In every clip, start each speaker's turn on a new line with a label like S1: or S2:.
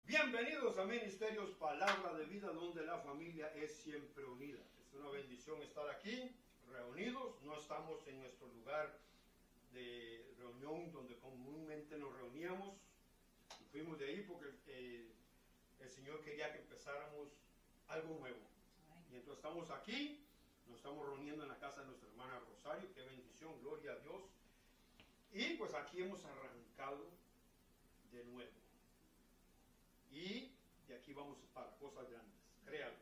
S1: Bienvenidos a Ministerios Palabra de Vida, donde la familia es siempre unida. Es una bendición estar aquí, reunidos. No estamos en nuestro lugar de reunión donde comúnmente nos reuníamos. Fuimos de ahí porque el Señor quería que empezáramos algo nuevo. Y entonces estamos aquí, nos estamos reuniendo en la casa de nuestra hermana Rosario. Qué bendición, gloria a Dios. Y pues aquí hemos arrancado de nuevo. Y de aquí vamos para cosas grandes, créanlo.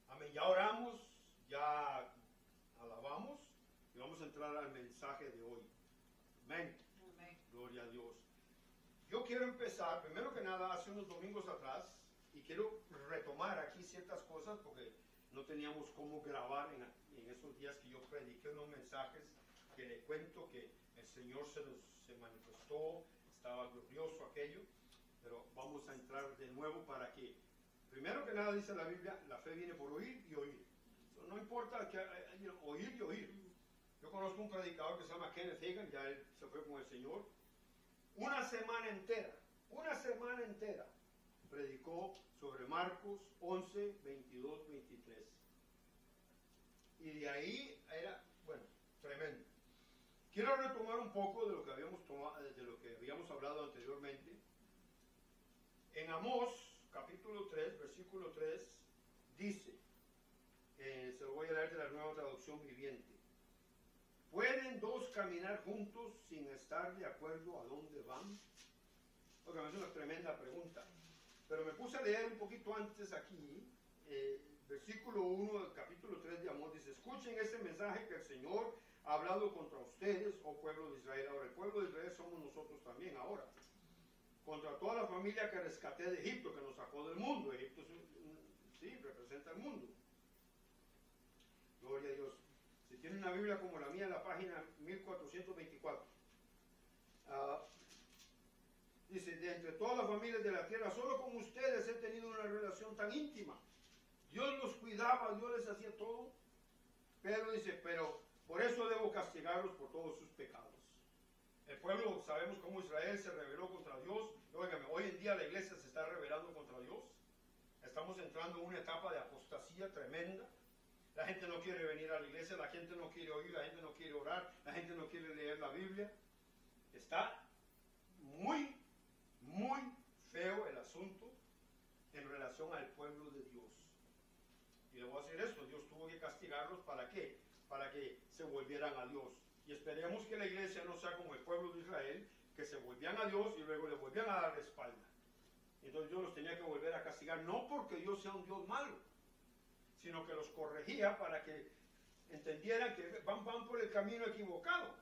S1: Amén. Ya oramos, ya alabamos y vamos a entrar al mensaje de hoy. Amén. Amén. Gloria a Dios. Yo quiero empezar, primero que nada, hace unos domingos atrás, y quiero retomar aquí ciertas cosas porque no teníamos cómo grabar en esos días que yo prediqué unos mensajes que le cuento que el Señor se manifestó, estaba glorioso aquello. Pero vamos a entrar de nuevo para que, primero que nada dice la Biblia, la fe viene por oír y oír. No importa que oír y oír. Yo conozco un predicador que se llama Kenneth Hagin, ya él se fue con el Señor. Una semana entera, predicó sobre Marcos 11, 22, 23. Y de ahí era, bueno, tremendo. Quiero retomar un poco de lo que habíamos hablado anteriormente. En Amós, capítulo 3, versículo 3, dice, se lo voy a leer de la Nueva Traducción Viviente: ¿pueden dos caminar juntos sin estar de acuerdo a dónde van? Porque me hace una tremenda pregunta. Pero me puse a leer un poquito antes aquí, versículo 1 del capítulo 3 de Amós, dice: escuchen ese mensaje que el Señor ha hablado contra ustedes, oh pueblo de Israel. Ahora, el pueblo de Israel somos nosotros también ahora. Contra toda la familia que rescaté de Egipto, que nos sacó del mundo. Egipto sí, representa el mundo. Gloria a Dios. Si tienen una Biblia como la mía, en la página 1424. Dice: de entre todas las familias de la tierra, solo con ustedes he tenido una relación tan íntima. Dios los cuidaba, Dios les hacía todo. Pero dice, pero por eso debo castigarlos por todos sus pecados. El pueblo, sabemos cómo Israel se rebeló contra Dios. Óigame, hoy en día la iglesia se está rebelando contra Dios. Estamos entrando en una etapa de apostasía tremenda. La gente no quiere venir a la iglesia, la gente no quiere oír, la gente no quiere orar, la gente no quiere leer la Biblia. Está muy, muy feo el asunto en relación al pueblo de Dios. Y le voy a decir esto: Dios tuvo que castigarlos. ¿Para qué? Para que se volvieran a Dios. Y esperemos que la iglesia no sea como el pueblo de Israel, que se volvían a Dios y luego le volvían a dar la espalda. Entonces Dios los tenía que volver a castigar, no porque Dios sea un Dios malo, sino que los corregía para que entendieran que van por el camino equivocado.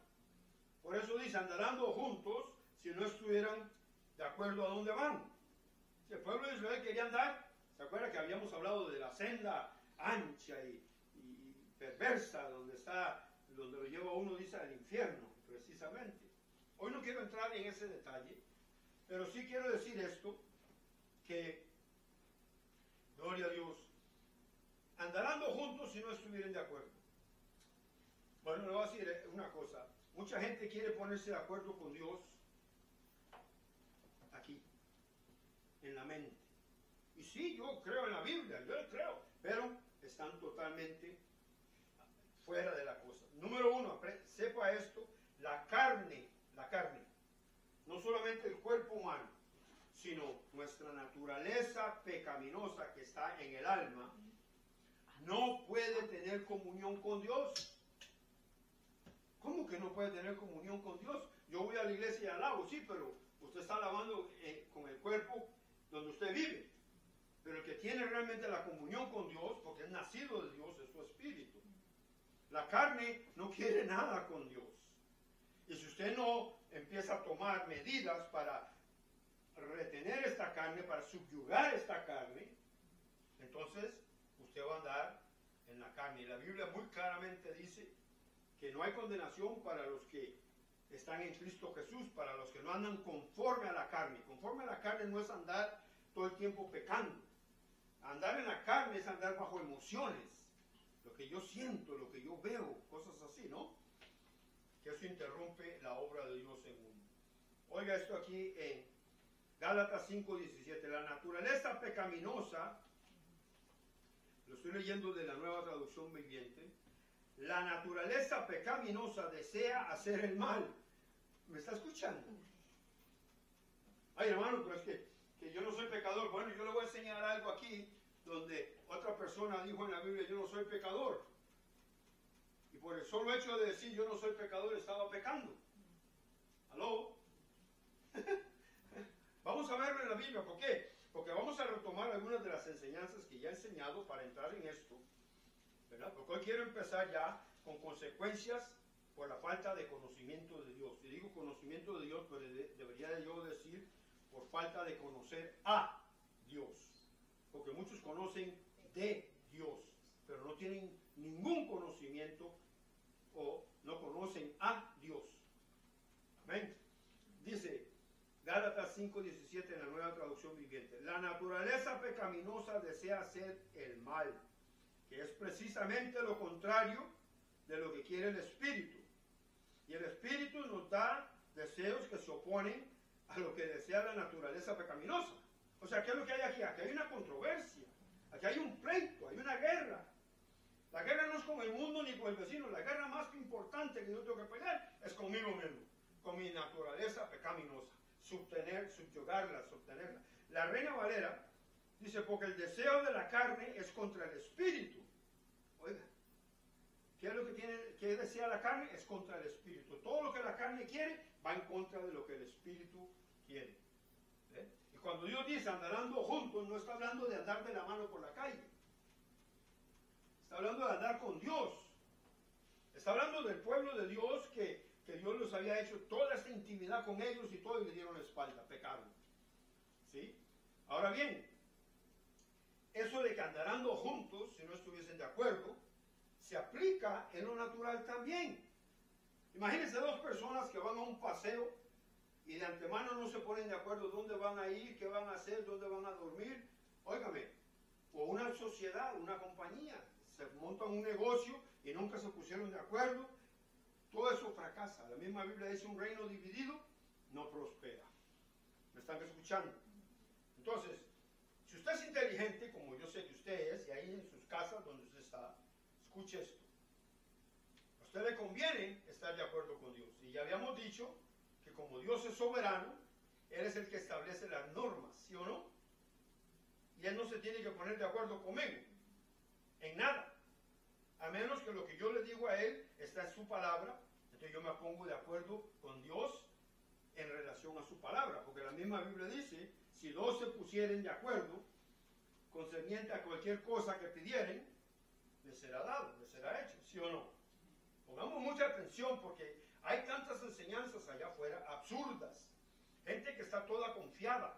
S1: Por eso dice: andarán juntos si no estuvieran de acuerdo a dónde van. Si el pueblo de Israel quería andar, ¿se acuerdan que habíamos hablado de la senda ancha y perversa, donde lo lleva uno, dice, al infierno, precisamente? Hoy no quiero entrar en ese detalle, pero sí quiero decir esto, que, gloria a Dios, andarán juntos si no estuvieran de acuerdo. Bueno, le voy a decir una cosa: mucha gente quiere ponerse de acuerdo con Dios aquí, en la mente. Y sí, yo creo en la Biblia, yo le creo, pero están totalmente fuera de la cosa. Número uno, sepa esto: la carne, no solamente el cuerpo humano, sino nuestra naturaleza pecaminosa que está en el alma, no puede tener comunión con Dios. ¿Cómo que no puede tener comunión con Dios? Yo voy a la iglesia y alabo, sí, pero usted está alabando con el cuerpo donde usted vive. Pero el que tiene realmente la comunión con Dios, porque es nacido de Dios, es su espíritu. La carne no quiere nada con Dios. Y si usted no empieza a tomar medidas para retener esta carne, para subyugar esta carne, entonces usted va a andar en la carne. Y la Biblia muy claramente dice que no hay condenación para los que están en Cristo Jesús, para los que no andan conforme a la carne. Conforme a la carne no es andar todo el tiempo pecando. Andar en la carne es andar bajo emociones, lo que yo siento, lo que yo veo, cosas así, ¿no? Que eso interrumpe la obra de Dios en uno. Oiga esto aquí en Gálatas 5:17. La naturaleza pecaminosa, lo estoy leyendo de la Nueva Traducción Viviente. La naturaleza pecaminosa desea hacer el mal. ¿Me está escuchando? Ay, hermano, pero es que yo no soy pecador. Bueno, yo le voy a enseñar algo aquí donde otra persona dijo en la Biblia, yo no soy pecador. Y por el solo hecho de decir yo no soy pecador, estaba pecando. ¿Aló? Vamos a verlo en la Biblia. ¿Por qué? Porque vamos a retomar algunas de las enseñanzas que ya he enseñado para entrar en esto, ¿verdad? Porque hoy quiero empezar ya con consecuencias por la falta de conocimiento de Dios. Si digo conocimiento de Dios, pero debería yo decir por falta de conocer a Dios. Porque muchos conocen de Dios, pero no tienen ningún conocimiento o no conocen a Dios. Amén. Dice Gálatas 5:17 en la Nueva Traducción Viviente. La naturaleza pecaminosa desea hacer el mal, que es precisamente lo contrario de lo que quiere el Espíritu. Y el Espíritu nos da deseos que se oponen a lo que desea la naturaleza pecaminosa. O sea, ¿qué es lo que hay aquí? Aquí hay una controversia, aquí hay un pleito, hay una guerra. La guerra no es con el mundo ni con el vecino. La guerra más importante que yo tengo que pelear es conmigo mismo, con mi naturaleza pecaminosa. Subyugarla, sostenerla. La Reina Valera dice, porque el deseo de la carne es contra el espíritu. Oiga, ¿qué es lo que desea la carne? Es contra el espíritu. Todo lo que la carne quiere va en contra de lo que el espíritu quiere. ¿Eh? Y cuando Dios dice andando juntos, no está hablando de andar de la mano por la calle. Está hablando de andar con Dios. Está hablando del pueblo de Dios que Dios los había hecho toda esta intimidad con ellos y todo, y le dieron la espalda, pecaron. ¿Sí? Ahora bien, eso de que andarán juntos, si no estuviesen de acuerdo, se aplica en lo natural también. Imagínense dos personas que van a un paseo y de antemano no se ponen de acuerdo dónde van a ir, qué van a hacer, dónde van a dormir. Óigame, o una sociedad, una compañía, se montan un negocio y nunca se pusieron de acuerdo. Todo eso fracasa. La misma Biblia dice un reino dividido no prospera. ¿Me están escuchando? Entonces, si usted es inteligente, como yo sé que usted es, y ahí en sus casas donde usted está, escuche esto. A usted le conviene estar de acuerdo con Dios. Y ya habíamos dicho que como Dios es soberano, Él es el que establece las normas, ¿sí o no? Y Él no se tiene que poner de acuerdo conmigo en nada. A menos que lo que yo le digo a Él está en su palabra, entonces yo me pongo de acuerdo con Dios en relación a su palabra. Porque la misma Biblia dice, si dos se pusieren de acuerdo concerniente a cualquier cosa que pidieren, les será dado, les será hecho, ¿sí o no? Pongamos mucha atención porque hay tantas enseñanzas allá afuera absurdas. Gente que está toda confiada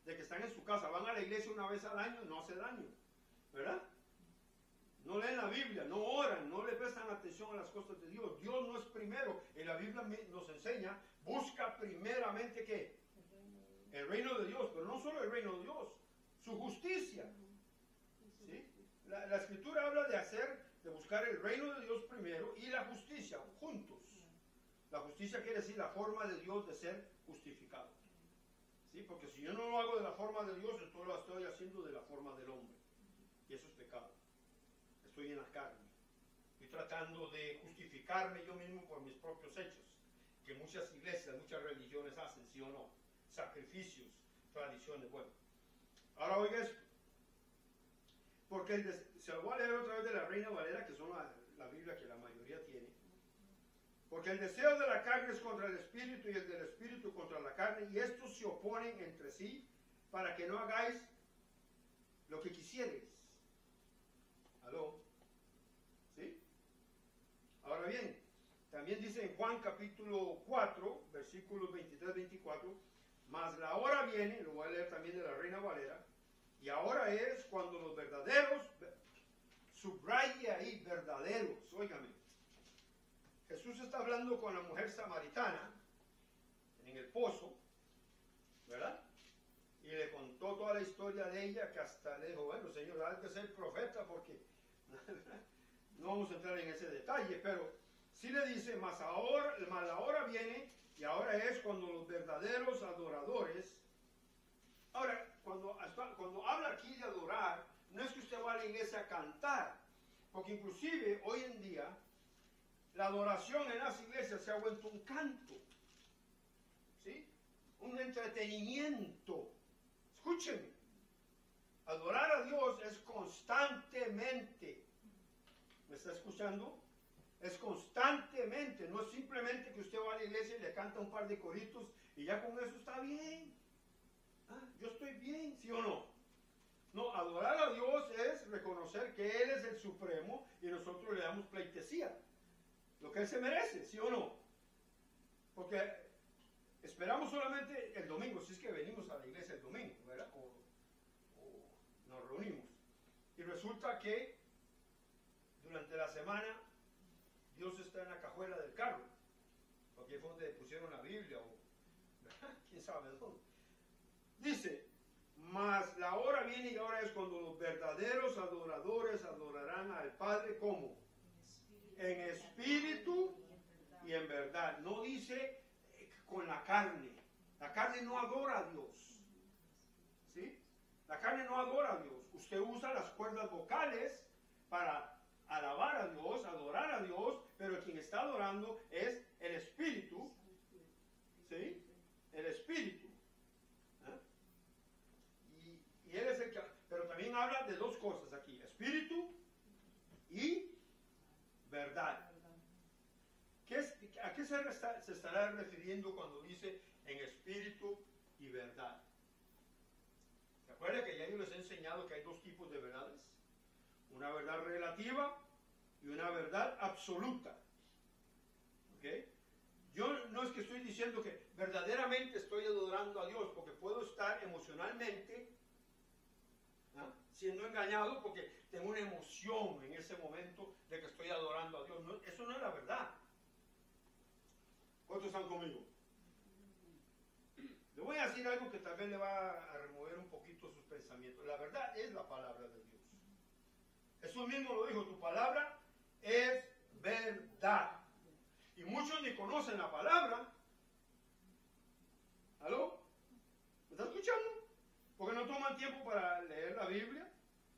S1: de que están en su casa, van a la iglesia una vez al año, no hace daño, ¿verdad? No leen la Biblia, no oran, no le prestan atención a las cosas de Dios. Dios no es primero. Y la Biblia nos enseña, busca primeramente ¿qué? El reino de Dios, pero no solo el reino de Dios, su justicia. ¿Sí? La Escritura habla de buscar el reino de Dios primero y la justicia juntos. La justicia quiere decir la forma de Dios de ser justificado. ¿Sí? Porque si yo no lo hago de la forma de Dios, entonces lo estoy haciendo de la forma del hombre. Y eso es pecado. Estoy en la carne. Estoy tratando de justificarme yo mismo por mis propios hechos. Que muchas iglesias, muchas religiones hacen, ¿sí o no? Sacrificios, tradiciones. Bueno, ahora oiga esto. Porque se lo voy a leer otra vez de la Reina Valera, que son la Biblia que la mayoría tiene. Porque el deseo de la carne es contra el espíritu y el del espíritu contra la carne, y estos se oponen entre sí para que no hagáis lo que quisierais. ¿Aló? ¿Sí? Ahora bien, también dice en Juan capítulo 4, versículos 23-24, mas la hora viene, lo voy a leer también de la Reina Valera, y ahora es cuando los verdaderos, subraye ahí, verdaderos, óigame. Jesús está hablando con la mujer samaritana en el pozo, ¿verdad? Y le contó toda la historia de ella, que hasta le dijo, bueno, Señor, hay que ser profeta porque no vamos a entrar en ese detalle, pero sí le dice, mas la hora viene y ahora es cuando los verdaderos adoradores adorar, no es que usted va a la iglesia a cantar, porque inclusive hoy en día la adoración en las iglesias se ha vuelto un canto, ¿sí? Un entretenimiento. Escúcheme, adorar a Dios es constantemente. ¿Me está escuchando? Es constantemente, no es simplemente que usted va a la iglesia y le canta un par de coritos y ya con eso está bien. Ah, yo estoy bien, ¿sí o no? No, adorar a Dios es reconocer que Él es el Supremo y nosotros le damos pleitesía, lo que Él se merece, ¿sí o no? Porque esperamos solamente el domingo, si es que venimos a la iglesia el domingo, ¿verdad? O nos reunimos. Y resulta que durante la semana Dios está en la cajuela del carro, porque fue donde pusieron la Biblia, o quién sabe dónde. Dice, mas la hora viene y ahora es cuando los verdaderos adoradores adorarán al Padre, ¿cómo? En espíritu y en verdad. No dice con la carne. La carne no adora a Dios. ¿Sí? La carne no adora a Dios. Usted usa las cuerdas vocales para alabar a Dios, adorar a Dios, pero quien está adorando es el Espíritu. ¿Sí? El Espíritu. ¿Eh? Y Él es el que... Pero también habla de dos cosas aquí. Espíritu y verdad. ¿A qué se estará refiriendo cuando dice en espíritu y verdad? ¿Se acuerdan que ya yo les he enseñado que hay dos tipos de verdades? Una verdad relativa y una verdad absoluta. ¿Ok? Yo no es que estoy diciendo que verdaderamente estoy adorando a Dios, porque puedo estar emocionalmente siendo engañado porque tengo una emoción en ese momento de que estoy adorando a Dios. No, eso no es la verdad. ¿Cuántos están conmigo? Le voy a decir algo que tal vez le va a remover un poquito sus pensamientos. La verdad es la palabra de Dios. Jesús mismo lo dijo, tu palabra es verdad. Y muchos ni conocen la palabra. ¿Aló? ¿Me está escuchando? Porque no toman tiempo para leer la Biblia.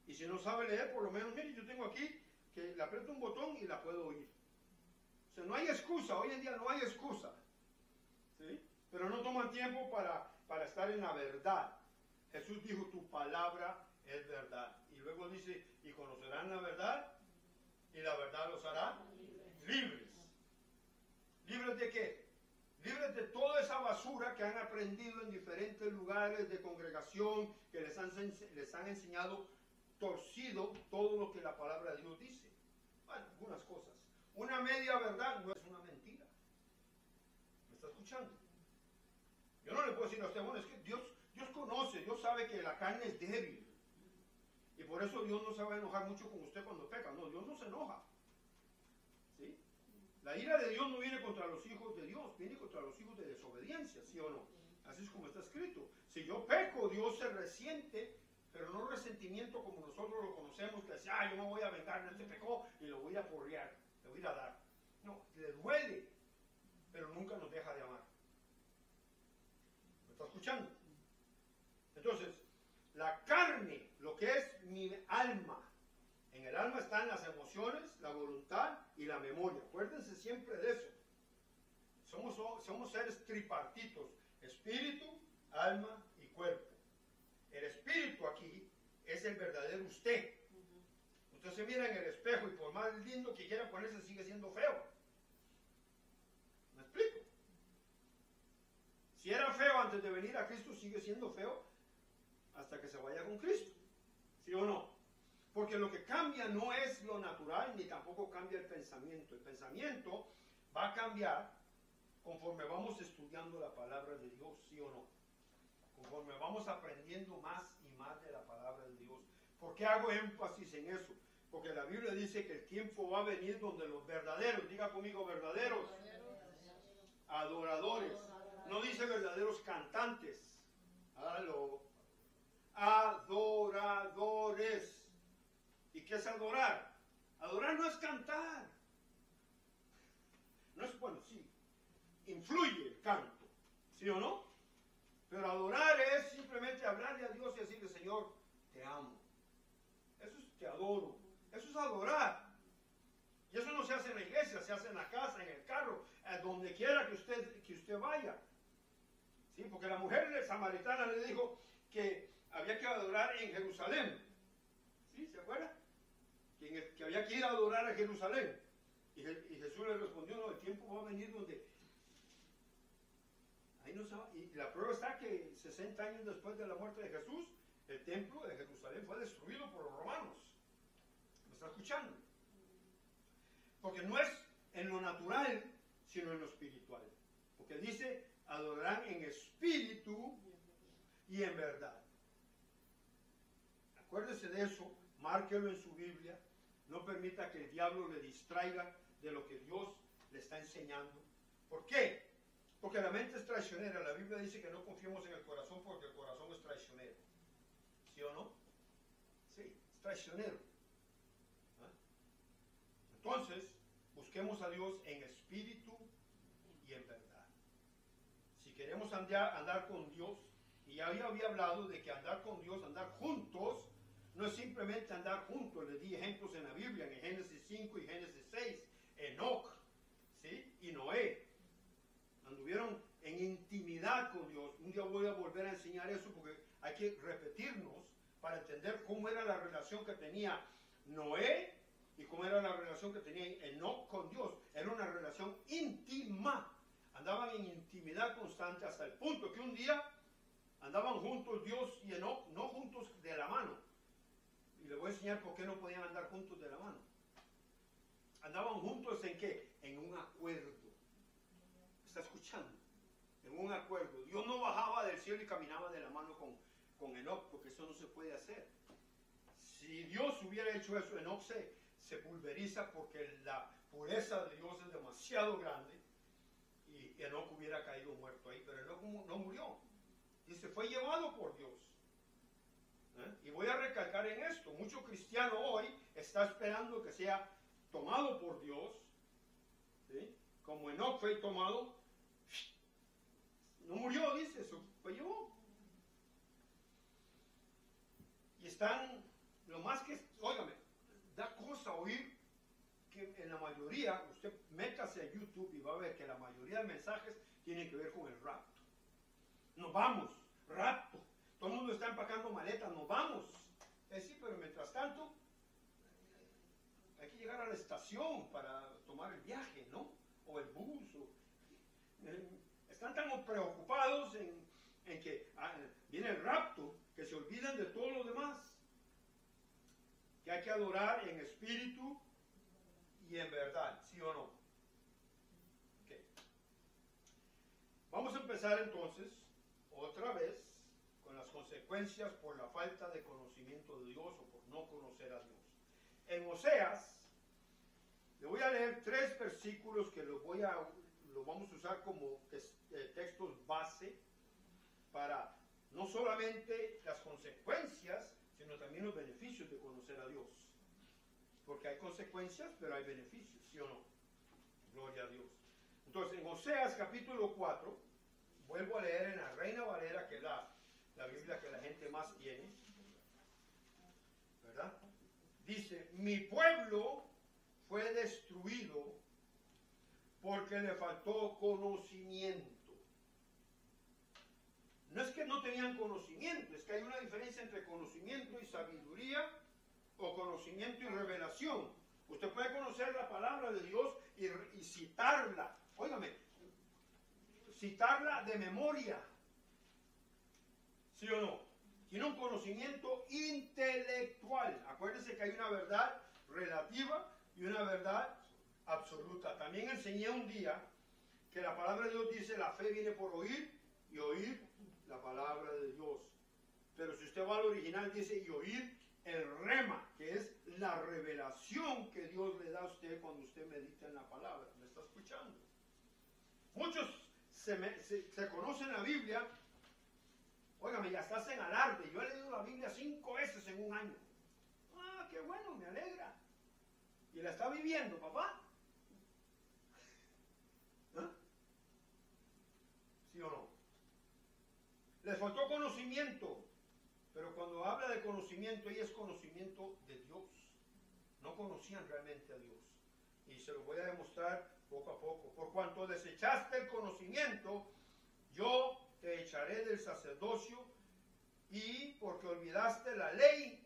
S1: Y si no sabe leer, por lo menos, mire, yo tengo aquí que le aprieto un botón y la puedo oír. O sea, no hay excusa, hoy en día no hay excusa. ¿Sí? Pero no toman tiempo para estar en la verdad. Jesús dijo, tu palabra es verdad. Y luego dice, y conocerán la verdad, y la verdad los hará libres. ¿Libres de qué? Libres de toda esa basura que han aprendido en diferentes lugares de congregación, que les han enseñado torcido todo lo que la palabra de Dios dice. Bueno, algunas cosas. Una media verdad no es una mentira. ¿Me está escuchando? Yo no le puedo decir a usted, bueno, es que Dios conoce, Dios sabe que la carne es débil. Y por eso Dios no se va a enojar mucho con usted cuando peca. No, Dios no se enoja. ¿Sí? La ira de Dios no viene contra los hijos de Dios, viene contra los hijos de desobediencia, ¿sí o no? Así es como está escrito. Si yo peco, Dios se resiente, pero no resentimiento como nosotros lo conocemos, que dice, yo me voy a vengar de este pecado y lo voy a porrear, le voy a dar. No, le duele, pero nunca nos deja de amar. ¿Me está escuchando? Entonces, la carne, lo que es mi alma, en el alma están las emociones, la voluntad y la memoria. Acuérdense siempre de eso. Somos seres tripartitos, espíritu, alma y cuerpo. El espíritu aquí es el verdadero usted. Usted se mira en el espejo y por más lindo que quiera ponerse sigue siendo feo. ¿Me explico? Si era feo antes de venir a Cristo, sigue siendo feo hasta que se vaya con Cristo. ¿Sí o no? Porque lo que cambia no es lo natural ni tampoco cambia el pensamiento. El pensamiento va a cambiar conforme vamos estudiando la palabra de Dios, ¿sí o no? Conforme vamos aprendiendo más y más de la palabra de Dios. ¿Por qué hago énfasis en eso? Porque la Biblia dice que el tiempo va a venir donde los verdaderos, diga conmigo verdaderos, adoradores, no dice verdaderos cantantes, adoradores. ¿Y qué es adorar? Adorar no es cantar. No es, bueno, sí, influye el canto, ¿sí o no? Pero adorar es simplemente hablarle a Dios y decirle, Señor, te amo. se hace en la casa, en el carro, donde quiera que usted vaya. ¿Sí? Porque la mujer samaritana le dijo que había que adorar en Jerusalén. ¿Sí? ¿Se acuerda? Que había que ir a adorar a Jerusalén. Y Jesús le respondió, no, el tiempo va a venir donde... Ahí no se va. Y la prueba está que 60 años después de la muerte de Jesús, el templo de Jerusalén fue destruido por los romanos. ¿Me está escuchando? Porque no es en lo natural, sino en lo espiritual. Porque dice, adorarán en espíritu y en verdad. Acuérdese de eso, márquelo en su Biblia. No permita que el diablo le distraiga de lo que Dios le está enseñando. ¿Por qué? Porque la mente es traicionera. La Biblia dice que no confiemos en el corazón porque el corazón es traicionero. ¿Sí o no? Sí, es traicionero. ¿Ah? Entonces, busquemos a Dios en espíritu y en verdad. Si queremos andar con Dios, y ya había hablado de que andar con Dios, andar juntos, no es simplemente andar juntos. Les di ejemplos en la Biblia, en Génesis 5 y Génesis 6. Enoc, ¿sí? Y Noé anduvieron en intimidad con Dios. Un día voy a volver a enseñar eso porque hay que repetirnos para entender cómo era la relación que tenía Noé y cómo era la relación que tenía Enoc con Dios. Era una relación íntima. Andaban en intimidad constante hasta el punto que un día andaban juntos Dios y Enoc, no juntos de la mano. Y le voy a enseñar por qué no podían andar juntos de la mano. Andaban juntos ¿en qué? En un acuerdo. ¿Está escuchando? En un acuerdo. Dios no bajaba del cielo y caminaba de la mano con Enoc, porque eso no se puede hacer. Si Dios hubiera hecho eso, Enoc se pulveriza porque la pureza de Dios es demasiado grande y Enoc hubiera caído muerto ahí. Pero Enoc no murió. Dice, fue llevado por Dios. Y voy a recalcar en esto. Mucho cristiano hoy está esperando que sea tomado por Dios. ¿Sí? Como Enoc fue tomado, no murió, dice, eso fue llevado. Y están, lo más que, óigame, da cosa oír que en la mayoría, usted métase a YouTube y va a ver que la mayoría de mensajes tienen que ver con el rapto. Nos vamos, rapto. Todo el mundo está empacando maletas, nos vamos. Sí, pero mientras tanto, hay que llegar a la estación para tomar el viaje, ¿no? O el bus. Están tan preocupados en que viene el rapto, que se olvidan de todo lo demás. Que hay que adorar en espíritu y en verdad, ¿sí o no? Okay. Vamos a empezar entonces, otra vez, con las consecuencias por la falta de conocimiento de Dios o por no conocer a Dios. En Oseas, le voy a leer 3 versículos que los vamos a usar como textos base para no solamente las consecuencias, sino también los beneficios de conocer a Dios. Porque hay consecuencias, pero hay beneficios, ¿sí o no? Gloria a Dios. Entonces, en Oseas capítulo 4, vuelvo a leer en la Reina Valera, que es la Biblia que la gente más tiene, ¿verdad? Dice, mi pueblo fue destruido porque le faltó conocimiento. No es que no tenían conocimiento, es que hay una diferencia entre conocimiento y sabiduría, o conocimiento y revelación. Usted puede conocer la palabra de Dios y citarla, óigame, citarla de memoria, ¿sí o no? Tiene un conocimiento intelectual. Acuérdense que hay una verdad relativa y una verdad absoluta. También enseñé un día que la palabra de Dios dice la fe viene por oír y oír la palabra de Dios. Pero si usted va al original dice y oír el rema, que es la revelación que Dios le da a usted cuando usted medita en la palabra. ¿Me está escuchando? Muchos se conocen la Biblia, óigame, ya estás en alarde. Yo he leído la Biblia 5 veces en un año. Ah, qué bueno, me alegra. ¿Y la está viviendo, papá? ¿Ah? ¿Sí o no? Les faltó conocimiento, pero cuando habla de conocimiento, ahí es conocimiento de Dios. No conocían realmente a Dios. Y se lo voy a demostrar poco a poco. Por cuanto desechaste el conocimiento, yo te echaré del sacerdocio, y porque olvidaste la ley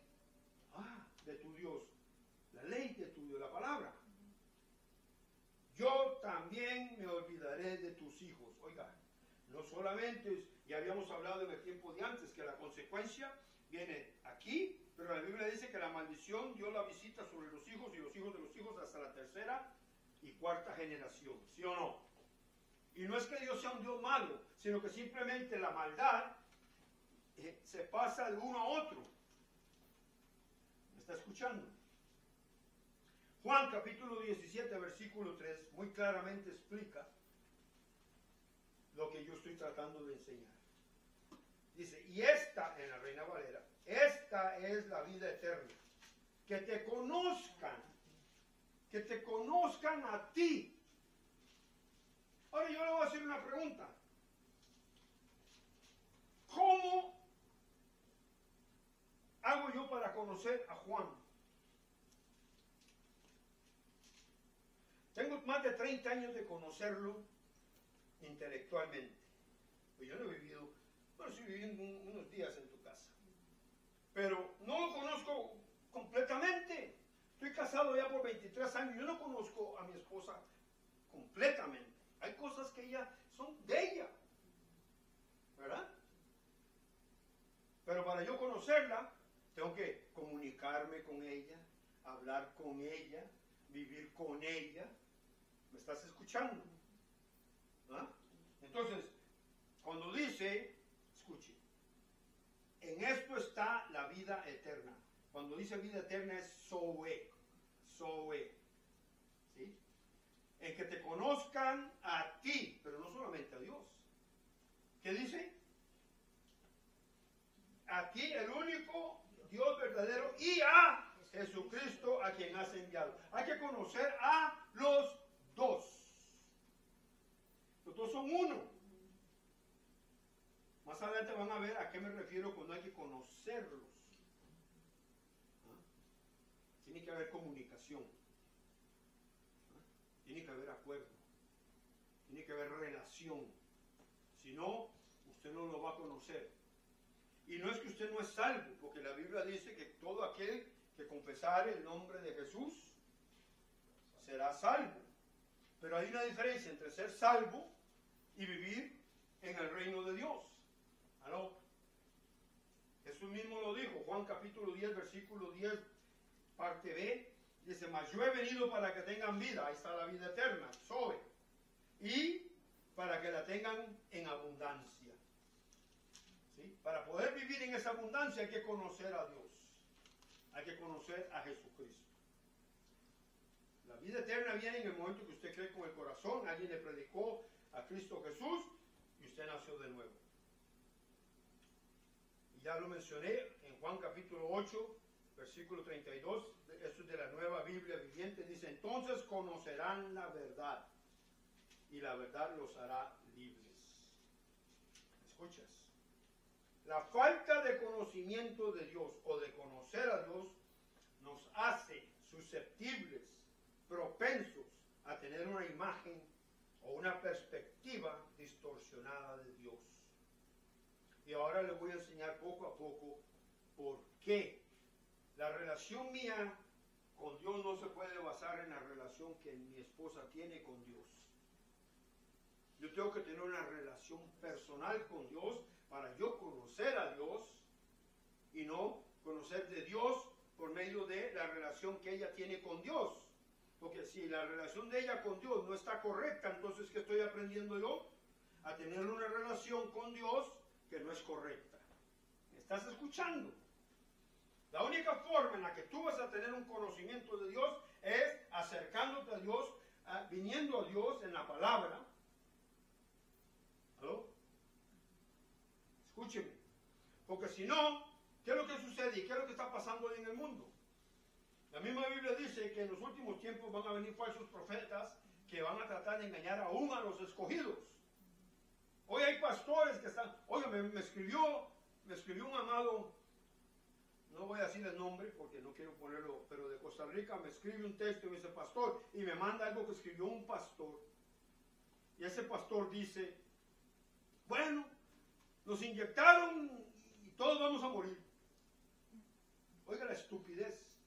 S1: de tu Dios, la ley de tu Dios, la palabra, yo también me olvidaré de tus hijos. Oiga, no solamente, ya habíamos hablado en el tiempo de antes, que la consecuencia viene aquí, pero la Biblia dice que la maldición Dios la visita sobre los hijos y los hijos de los hijos hasta la tercera y cuarta generación, ¿sí o no? Y no es que Dios sea un Dios malo, sino que simplemente la maldad se pasa de uno a otro. ¿Me está escuchando? Juan capítulo 17, versículo 3, muy claramente explica lo que yo estoy tratando de enseñar. Dice, y esta, en la Reina Valera, esta es la vida eterna, que te conozcan a ti. Ahora yo le voy a hacer una pregunta. ¿Cómo hago yo para conocer a Juan? Tengo más de 30 años de conocerlo intelectualmente. Pues yo no he vivido, bueno, sí viví unos días en tu casa. Pero no lo conozco completamente. Estoy casado ya por 23 años. Yo no conozco a mi esposa completamente. Hay cosas que son de ella, ¿verdad? Pero para yo conocerla, tengo que comunicarme con ella, hablar con ella, vivir con ella. ¿Me estás escuchando? ¿Ah? Entonces, cuando dice, escuche, en esto está la vida eterna. Cuando dice vida eterna es Zoe. ¿Sí? En que te conozcan a ti, pero no solamente a Dios. ¿Qué dice? A ti, el único Dios verdadero, y a Jesucristo, a quien has enviado. Hay que conocer a los dos. Los dos son uno. Más adelante van a ver a qué me refiero cuando hay que conocerlos. Tiene que haber comunicación. Tiene que haber acuerdo. Tiene que haber relación. Si no, usted no lo va a conocer. Y no es que usted no es salvo, porque la Biblia dice que todo aquel que confesare el nombre de Jesús será salvo. Pero hay una diferencia entre ser salvo y vivir en el reino de Dios. ¿Aló? Jesús mismo lo dijo, Juan capítulo 10, versículo 10, parte B, dice, mas yo he venido para que tengan vida, ahí está la vida eterna, Zoe, y para que la tengan en abundancia. ¿Sí? Para poder vivir en esa abundancia hay que conocer a Dios, hay que conocer a Jesucristo. La vida eterna viene en el momento que usted cree con el corazón, alguien le predicó a Cristo Jesús y usted nació de nuevo. Y ya lo mencioné en Juan capítulo 8, versículo 32, esto es de la Nueva Biblia Viviente, dice, entonces conocerán la verdad y la verdad los hará libres. ¿Escuchas? La falta de conocimiento de Dios o de conocer a Dios nos hace susceptibles, propensos a tener una imagen o una perspectiva distorsionada de Dios. Y ahora les voy a enseñar poco a poco por qué la relación mía con Dios no se puede basar en la relación que mi esposa tiene con Dios. Yo tengo que tener una relación personal con Dios para yo conocer a Dios y no conocer de Dios por medio de la relación que ella tiene con Dios. Porque si la relación de ella con Dios no está correcta, entonces ¿qué estoy aprendiendo yo? A tener una relación con Dios que no es correcta. ¿Me estás escuchando? La única forma en la que tú vas a tener un conocimiento de Dios es acercándote a Dios, viniendo a Dios en la palabra. ¿Aló? Escúcheme. Porque si no, ¿qué es lo que sucede y qué es lo que está pasando hoy en el mundo? La misma Biblia dice que en los últimos tiempos van a venir falsos profetas que van a tratar de engañar aún a los escogidos. Hoy hay pastores que están... Oiga, me escribió un amado, no no voy a decir el nombre porque no quiero ponerlo, pero de Costa Rica me escribe un texto y me dice, pastor, y me manda algo que escribió un pastor. Y ese pastor dice, bueno, nos inyectaron y todos vamos a morir. Oiga la estupidez.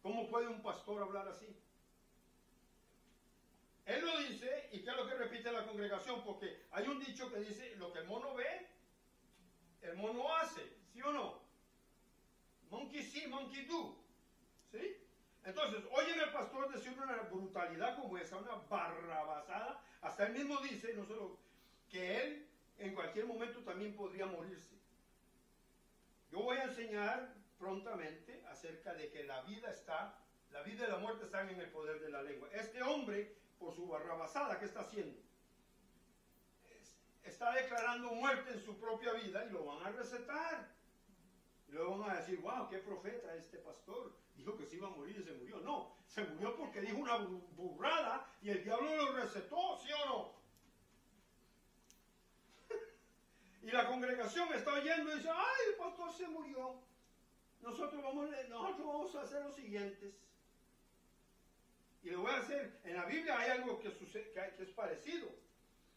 S1: ¿Cómo puede un pastor hablar así? Él lo dice, y ¿qué es lo que repite la congregación? Porque hay un dicho que dice, lo que el mono ve, el mono hace, ¿sí o no? Monkey see, monkey do, ¿sí? Entonces, oyen al pastor decir una brutalidad como esa, una barrabasada, hasta él mismo dice, no solo que él en cualquier momento también podría morirse. Yo voy a enseñar prontamente acerca de que la vida y la muerte están en el poder de la lengua. Este hombre, por su barrabasada, ¿qué está haciendo? Está declarando muerte en su propia vida y lo van a recetar. Y luego van a decir, wow, qué profeta este pastor. Dijo que se iba a morir y se murió. No, se murió porque dijo una burrada y el diablo lo recetó, ¿sí o no? Y la congregación está oyendo y dice, ay, el pastor se murió. Nosotros vamos a hacer los siguientes. Y lo voy a hacer. En la Biblia hay algo que es parecido.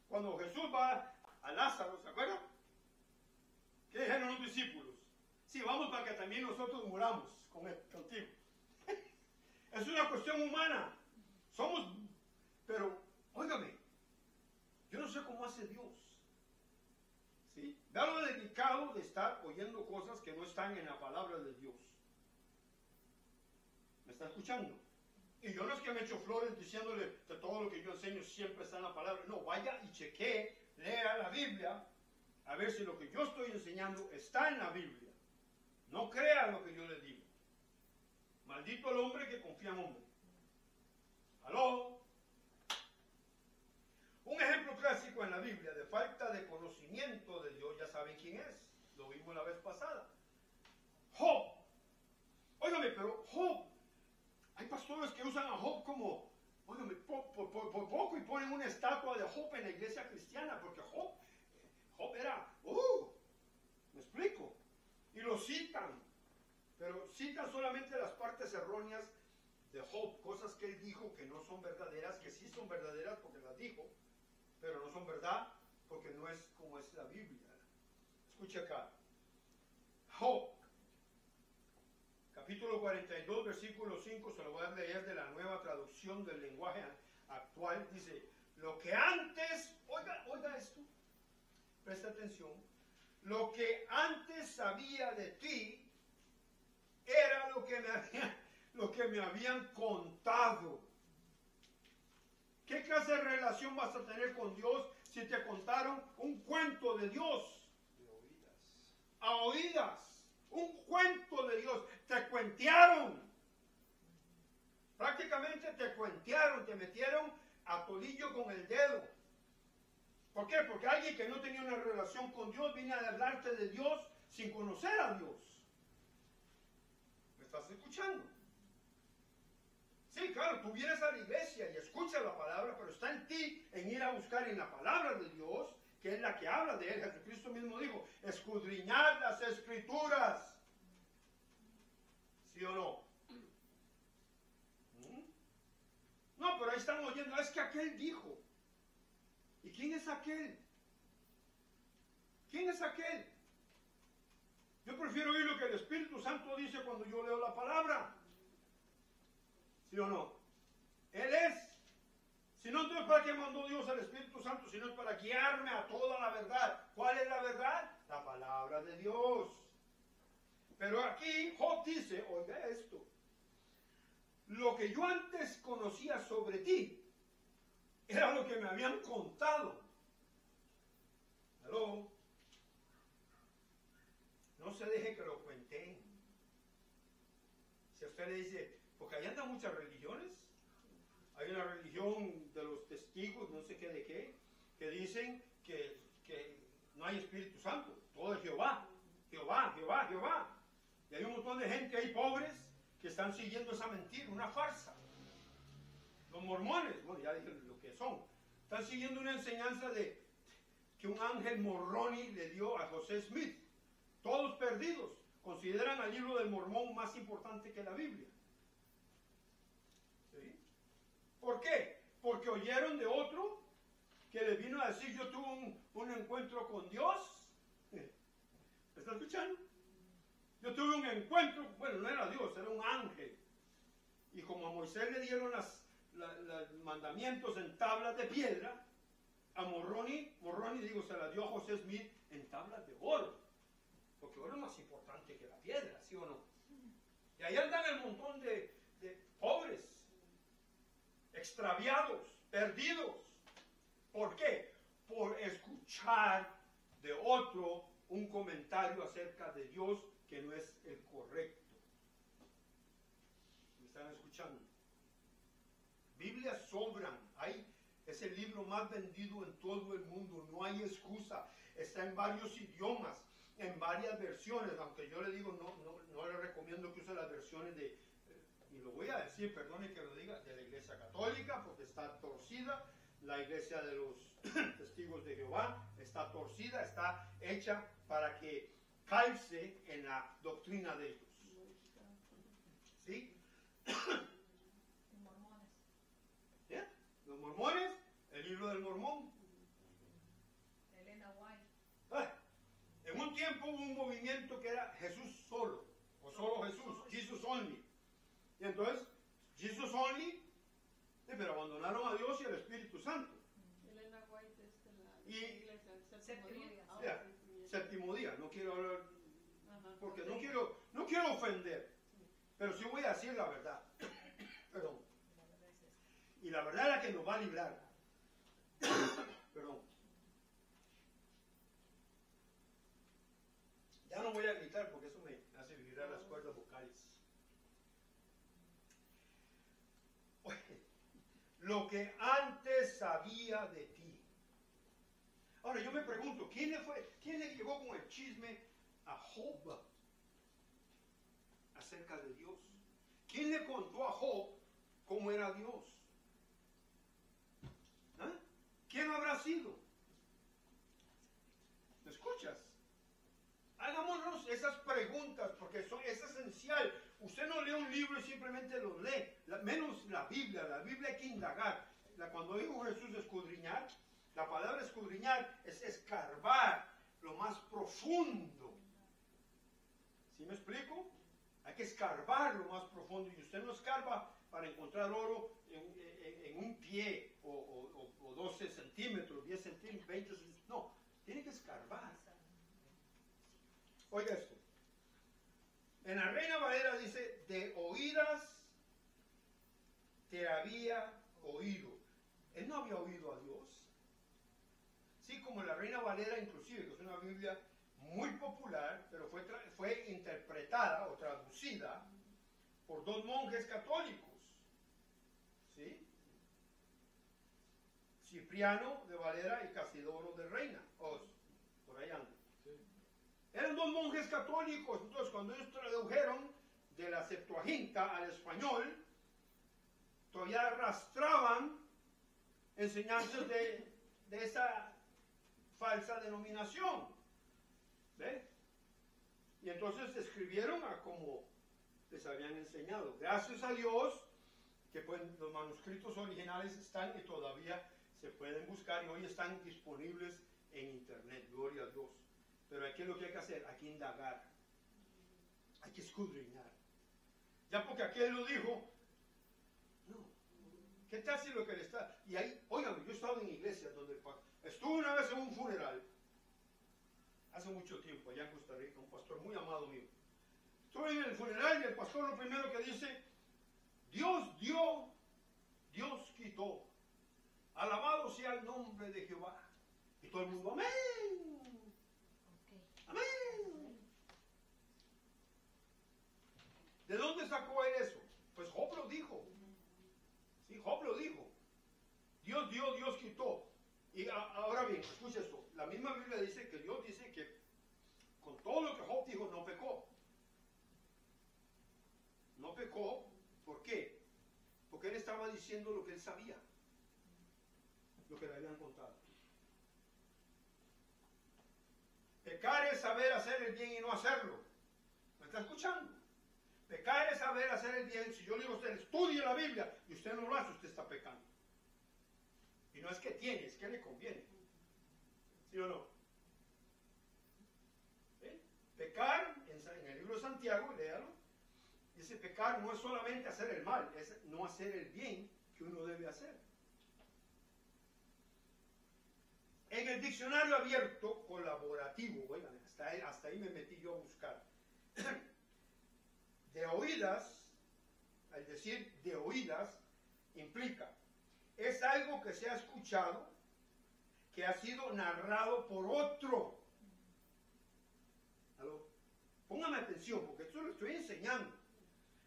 S1: Cuando Jesús va a Lázaro, ¿se acuerdan? ¿Qué dijeron los discípulos? Sí, vamos para que también nosotros muramos contigo. Es una cuestión humana. Pero, óigame, yo no sé cómo hace Dios. ¿Sí? Da lo delicado de estar oyendo cosas que no están en la palabra de Dios. ¿Me está escuchando? Y yo no es que me echo flores diciéndole que todo lo que yo enseño siempre está en la palabra. No, vaya y chequee, lea la Biblia, a ver si lo que yo estoy enseñando está en la Biblia. No crea lo que yo le digo. Maldito el hombre que confía en hombre. ¿Aló? Un ejemplo clásico en la Biblia de falta de conocimiento de Dios, ya saben quién es. Lo vimos la vez pasada. Job. Óigame, pero Job. Hay pastores que usan a Job como, óigame, por poco y ponen una estatua de Job en la iglesia cristiana, porque Job era, ¿me explico? Y lo citan, pero citan solamente las partes erróneas de Job, cosas que él dijo que no son verdaderas, que sí son verdaderas porque las dijo, pero no son verdad porque no es como es la Biblia. Escuche acá. Job, capítulo 42, versículo 5, se lo voy a leer de la nueva traducción del lenguaje actual. Dice, lo que antes, oiga esto, presta atención, lo que antes sabía de ti era lo que me habían contado. ¿Qué clase de relación vas a tener con Dios si te contaron un cuento de Dios?
S2: De oídas.
S1: A oídas. Un cuento de Dios. Te cuentearon. Prácticamente te cuentearon. Te metieron a tolillo con el dedo. ¿Por qué? Porque alguien que no tenía una relación con Dios viene a hablarte de Dios sin conocer a Dios. ¿Me estás escuchando? Sí, claro, tú vienes a la iglesia y escuchas la palabra, pero está en ti en ir a buscar en la palabra de Dios, que es la que habla de él. Jesucristo mismo dijo, escudriñad las escrituras. ¿Sí o no? No, pero ahí están oyendo, es que aquel dijo. ¿Y quién es aquel? ¿Quién es aquel? Yo prefiero oír lo que el Espíritu Santo dice cuando yo leo la palabra. ¿Sí o no? Él es. Si no, entonces ¿para qué mandó Dios al Espíritu Santo? Si no es para guiarme a toda la verdad. ¿Cuál es la verdad? La palabra de Dios. Pero aquí Job dice, oiga esto, lo que yo antes conocía sobre ti era lo que me habían contado. ¿Aló? No se deje que lo cuenten. Si a usted le dice, porque ahí andan muchas religiones. Hay una religión de los testigos, no sé qué de qué, que dicen que no hay Espíritu Santo. Todo es Jehová, Jehová, Jehová, Jehová. Y hay un montón de gente ahí pobres que están siguiendo esa mentira, una farsa. Los mormones, bueno, ya dije lo que son. Están siguiendo una enseñanza que un ángel Moroni le dio a José Smith. Todos perdidos. consideran al libro del Mormón más importante que la Biblia. ¿Sí? ¿Por qué? Porque oyeron de otro que les vino a decir, yo tuve un encuentro con Dios. ¿Me está escuchando? Yo tuve un encuentro, bueno, no era Dios, era un ángel. Y como a Moisés le dieron los mandamientos en tablas de piedra, a Moroni, digo, se la dio a José Smith en tablas de oro. Porque oro es más importante que la piedra, ¿sí o no? Y ahí andan el montón de pobres, extraviados, perdidos. ¿Por qué? Por escuchar de otro un comentario acerca de Dios que no es el correcto. ¿Me están escuchando? Biblias sobran. Es el libro más vendido en todo el mundo. No hay excusa. Está en varios idiomas, en varias versiones. Aunque yo le digo, no le recomiendo que use las versiones y lo voy a decir, perdone que lo diga, de la Iglesia Católica, porque está torcida. La Iglesia de los Testigos de Jehová está torcida, está hecha para que calce en la doctrina de ellos. ¿Sí? ¿Eh? Los mormones, el libro del Mormón.
S2: Elena White.
S1: En un tiempo hubo un movimiento que era Jesús solo, o solo Jesús, Jesus only. Y entonces, Jesus only, pero abandonaron a Dios y al Espíritu Santo.
S2: Elena White es de la
S1: Y-
S2: iglesia, el séptimo día.
S1: Ya, séptimo día, no quiero hablar,
S2: Ajá.
S1: porque no quiero ofender, pero sí voy a decir la verdad. Perdón. Y la verdad es la que nos va a librar. Perdón. Ya no voy a gritar porque eso me hace vibrar las cuerdas vocales. Lo que antes sabía de ti. Ahora yo me pregunto, ¿quién le llegó con el chisme a Job acerca de Dios? ¿Quién le contó a Job cómo era Dios? ¿Ah? ¿Quién habrá sido? ¿Me escuchas? Hagámonos esas preguntas porque es esencial. Usted no lee un libro y simplemente lo lee, menos la Biblia hay que indagar. Cuando dijo Jesús escudriñar, la palabra escudriñar es escarbar lo más profundo. ¿Sí me explico? Hay que escarbar lo más profundo y usted no escarba para encontrar oro en un pie o 12 centímetros, 10 centímetros, 20 centímetros. No, tiene que escarbar. Oiga esto. En la Reina Valera dice, de oídas te había oído. Él no había oído a Dios. Sí, como la Reina Valera inclusive, que es una Biblia muy popular, pero fue interpretada o traducida por dos monjes católicos. ¿Sí? Cipriano de Valera y Casidoro de Reina. Por ahí anda. Eran dos monjes católicos, entonces cuando ellos tradujeron de la Septuaginta al español, todavía arrastraban enseñanzas de esa falsa denominación. ¿Ve? Y entonces escribieron a como les habían enseñado. Gracias a Dios que pues, los manuscritos originales están y todavía se pueden buscar y hoy están disponibles en internet. Gloria a Dios. Pero aquí lo que hay que hacer, hay que indagar, hay que escudriñar. Ya porque aquel lo dijo, no. ¿Qué tal si lo que le está? Y ahí, oigan, yo he estado en iglesias donde estuve una vez en un funeral, hace mucho tiempo, allá en Costa Rica, un pastor muy amado mío. Estuve en el funeral y el pastor lo primero que dice, Dios dio, Dios quitó. Alabado sea el nombre de Jehová. Y todo el mundo, amén. Amén. ¿De dónde sacó él eso? Pues Job lo dijo. Sí, Job lo dijo. Dios dio, Dios quitó. Y ahora bien, escucha esto. La misma Biblia dice que Dios dice que con todo lo que Job dijo no pecó. No pecó. ¿Por qué? Porque él estaba diciendo lo que él sabía. Lo que le habían contado. Pecar es saber hacer el bien y no hacerlo. está escuchando? Pecar es saber hacer el bien. Si yo le digo a usted, estudie la Biblia, y usted no lo hace, usted está pecando. Y no es que tiene, es que le conviene. ¿Sí o no? ¿Eh? Pecar, en el libro de Santiago, léalo, dice pecar no es solamente hacer el mal, es no hacer el bien que uno debe hacer. En el diccionario abierto colaborativo, oigan, hasta ahí me metí yo a buscar. De oídas, al decir de oídas, implica, es algo que se ha escuchado, que ha sido narrado por otro. ¿Aló? Póngame atención, porque esto lo estoy enseñando.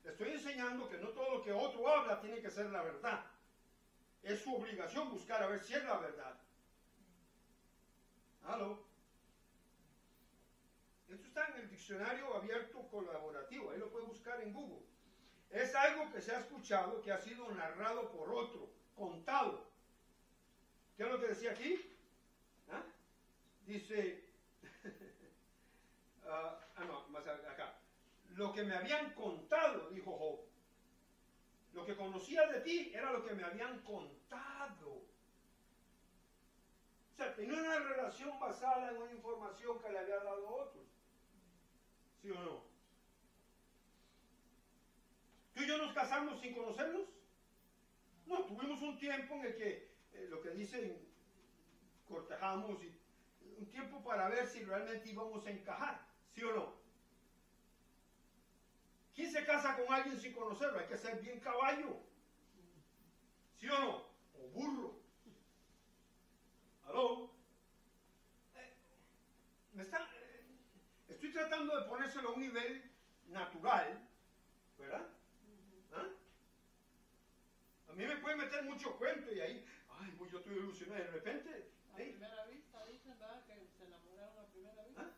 S1: Le estoy enseñando que no todo lo que otro habla tiene que ser la verdad. Es su obligación buscar a ver si es la verdad. ¿Aló? Esto está en el diccionario abierto colaborativo, ahí lo puede buscar en Google. Es algo que se ha escuchado, que ha sido narrado por otro, contado. ¿Qué es lo que decía aquí? ¿Ah? Dice, no, más acá. Lo que me habían contado, dijo Job. Lo que conocía de ti era lo que me habían contado. O sea, tenía una relación basada en una información que le había dado a otros. ¿Sí o no? ¿Tú y yo nos casamos sin conocernos? No, tuvimos un tiempo en el que, lo que dicen, cortejamos, y un tiempo para ver si realmente íbamos a encajar. ¿Sí o no? ¿Quién se casa con alguien sin conocerlo? Hay que ser bien caballo. ¿Sí o no? O burro. ¿Aló? Estoy tratando de ponérselo a un nivel natural, ¿verdad? ¿Ah? A mí me puede meter mucho cuento y ahí, ay, pues yo estoy ilusionado y de repente...
S2: A primera vista dicen, ¿verdad? Que se enamoraron a primera vista.
S1: ¿Ah?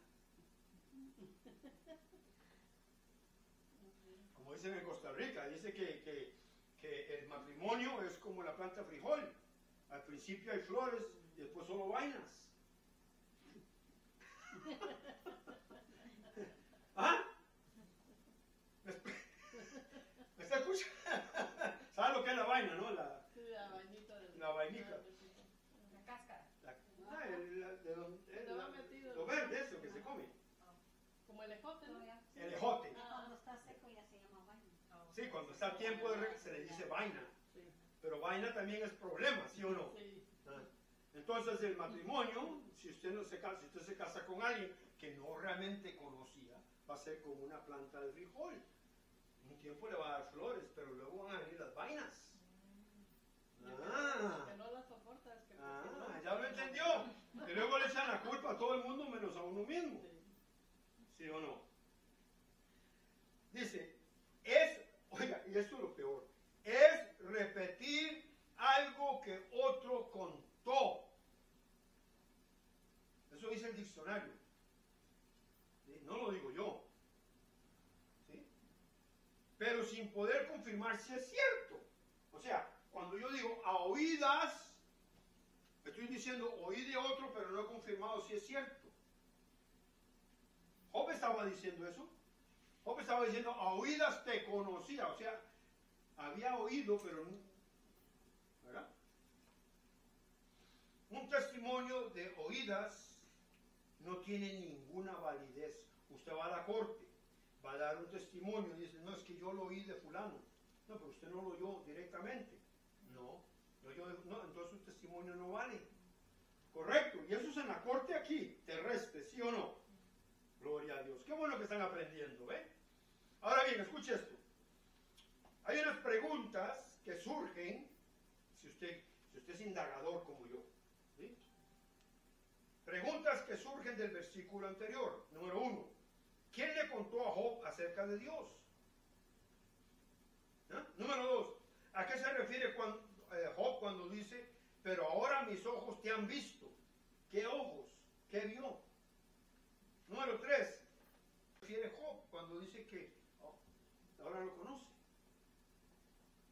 S1: Como dicen en Costa Rica, dice que el matrimonio es como la planta frijol. Al principio hay flores y después solo vainas. ¿Ah? ¿Me está escuchando? ¿Sabes lo que es la vaina, no?
S2: Sí, la vainita.
S1: La vainica.
S2: La cáscara.
S1: Lo verde, eso que se come.
S2: Como el ejote, ¿no?
S1: El ejote.
S3: Cuando está seco ya se llama vaina.
S1: Sí, cuando está a tiempo se le dice vaina.
S2: Sí.
S1: Pero vaina también es problema, ¿sí o no?
S2: Sí.
S1: Entonces el matrimonio, si usted se casa con alguien que no realmente conocía, va a ser como una planta de frijol. Un tiempo le va a dar flores, pero luego van a venir las vainas.
S2: Que no la soporta, es que...
S1: Ya lo entendió. Y luego le echan la culpa a todo el mundo menos a uno mismo. ¿Sí o no? Dice, oiga, y esto es lo peor, es repetir algo que otro contó. Eso dice el diccionario. ¿Sí? No lo digo yo. ¿Sí? Pero sin poder confirmar si es cierto. O sea, cuando yo digo a oídas, estoy diciendo oí de otro, pero no he confirmado si es cierto. Job estaba diciendo eso. Job estaba diciendo a oídas te conocía. O sea, había oído, pero no. ¿Verdad? Un testimonio de oídas no tiene ninguna validez. Usted va a la corte, va a dar un testimonio y dice, no, es que yo lo oí de fulano. No, pero usted no lo oyó directamente. No, entonces su testimonio no vale. Correcto, y eso es en la corte aquí, terrestre, ¿sí o no? Gloria a Dios. Qué bueno que están aprendiendo, ¿ve? Ahora bien, escuche esto. Hay unas preguntas que surgen, si usted es indagador como yo, ¿sí? Preguntas que surgen del versículo anterior. Número 1. ¿Quién le contó a Job acerca de Dios? ¿Ah? Número 2. ¿A qué se refiere Job cuando dice, pero ahora mis ojos te han visto? ¿Qué ojos? ¿Qué vio? Número 3. ¿A qué se refiere Job cuando dice que ahora lo conoce?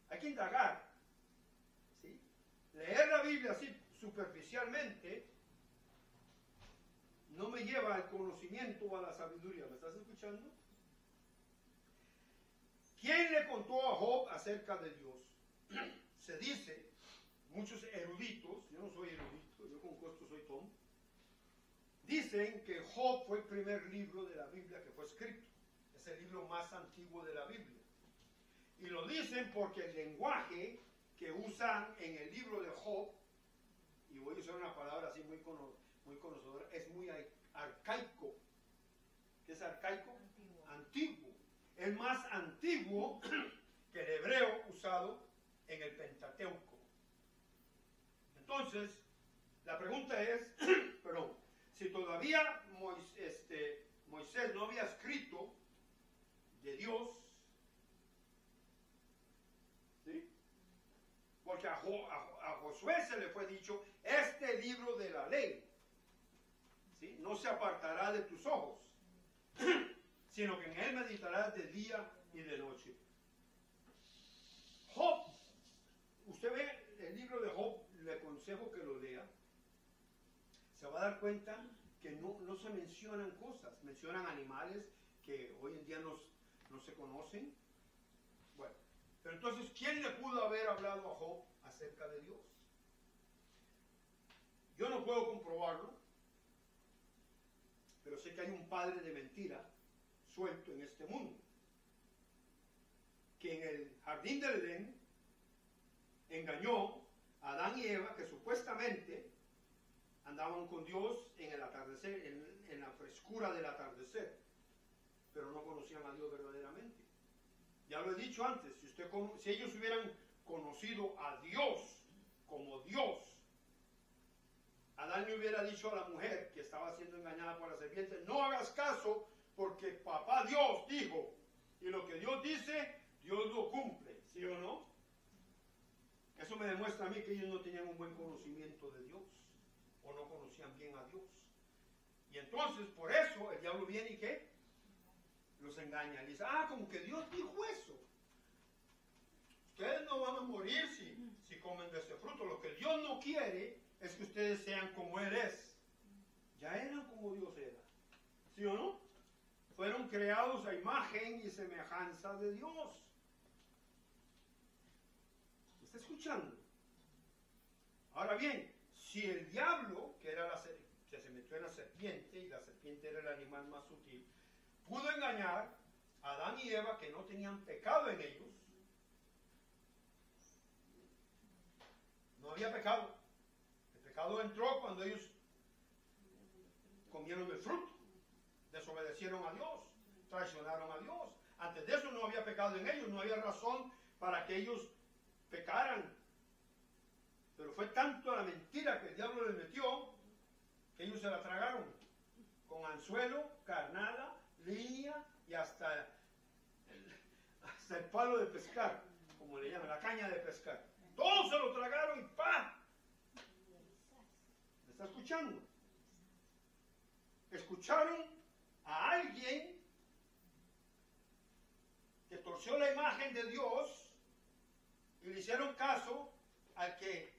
S1: Hay que indagar. ¿Sí? Leer la Biblia así superficialmente no me lleva al conocimiento o a la sabiduría. ¿Me estás escuchando? ¿Quién le contó a Job acerca de Dios? Se dice, muchos eruditos, yo no soy erudito, yo con costo soy tonto, dicen que Job fue el primer libro de la Biblia que fue escrito. Es el libro más antiguo de la Biblia. Y lo dicen porque el lenguaje que usan en el libro de Job, y voy a usar una palabra así muy conocedora, es muy arcaico. ¿Qué es arcaico? Antiguo. Es más antiguo que el hebreo usado en el Pentateuco. Entonces, la pregunta es, perdón, si todavía Moisés no había escrito de Dios, ¿sí? Porque a Josué se le fue dicho, este libro de la ley, ¿sí?, no se apartará de tus ojos, sino que en él meditarás de día y de noche. Job, usted ve el libro de Job, le aconsejo que lo lea, se va a dar cuenta que no se mencionan cosas, mencionan animales que hoy en día no se conocen. Bueno, pero entonces, ¿quién le pudo haber hablado a Job acerca de Dios? Yo no puedo comprobarlo, pero sé que hay un padre de mentira suelto en este mundo, que en el jardín del Edén engañó a Adán y Eva, que supuestamente andaban con Dios en el atardecer, en la frescura del atardecer, pero no conocían a Dios verdaderamente. Ya lo he dicho antes, si ellos hubieran conocido a Dios como Dios, Adán le hubiera dicho a la mujer que estaba siendo engañada por la serpiente, no hagas caso porque papá Dios dijo, y lo que Dios dice, Dios lo cumple, ¿sí o no? Eso me demuestra a mí que ellos no tenían un buen conocimiento de Dios, o no conocían bien a Dios. Y entonces, por eso, el diablo viene y ¿qué? Los engaña. Y dice, como que Dios dijo eso. Ustedes no van a morir si comen de ese fruto. Lo que Dios no quiere es que ustedes sean como Él es. Ya eran como Dios era. ¿Sí o no? Fueron creados a imagen y semejanza de Dios. ¿Me está escuchando? Ahora bien, si el diablo, que se metió en la serpiente, y la serpiente era el animal más sutil, pudo engañar a Adán y Eva, que no tenían pecado en ellos, no había pecado. El pecado entró cuando ellos comieron el fruto, desobedecieron a Dios, traicionaron a Dios. Antes de eso no había pecado en ellos, no había razón para que ellos pecaran. Pero fue tanto la mentira que el diablo les metió que ellos se la tragaron con anzuelo, carnada, línea y hasta el palo de pescar, como le llaman, la caña de pescar. Todos se lo tragaron y ¡pam! ¿Me está escuchando? Escucharon a alguien que torció la imagen de Dios y le hicieron caso al que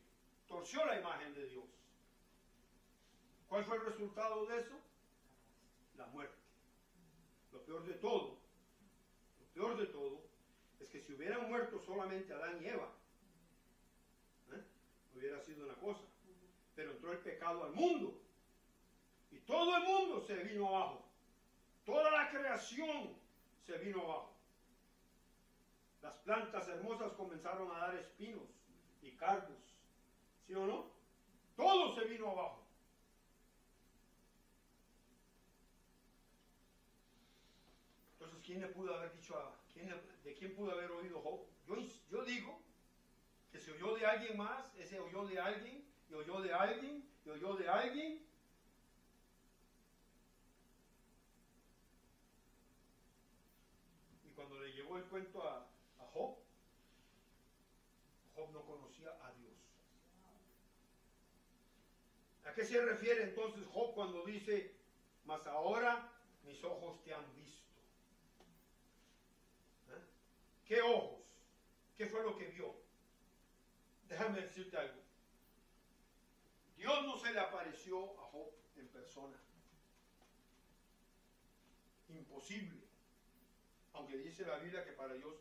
S1: torció la imagen de Dios. ¿Cuál fue el resultado de eso? La muerte. Lo peor de todo es que si hubieran muerto solamente Adán y Eva, hubiera sido una cosa. Pero entró el pecado al mundo y todo el mundo se vino abajo. Toda la creación se vino abajo. Las plantas hermosas comenzaron a dar espinos y cardos. ¿Sí o no? Todo se vino abajo. Entonces, ¿quién le pudo haber dicho de quién pudo haber oído Job? Yo digo que se oyó de alguien más, ese oyó de alguien, y oyó de alguien, y oyó de alguien. Y cuando le llevó el cuento a Job, Job no conocía a Dios. ¿A qué se refiere entonces Job cuando dice, mas ahora mis ojos te han visto? ¿Qué ojos? ¿Qué fue lo que vio? Déjame decirte algo. Dios no se le apareció a Job en persona. Imposible. Aunque dice la Biblia que para Dios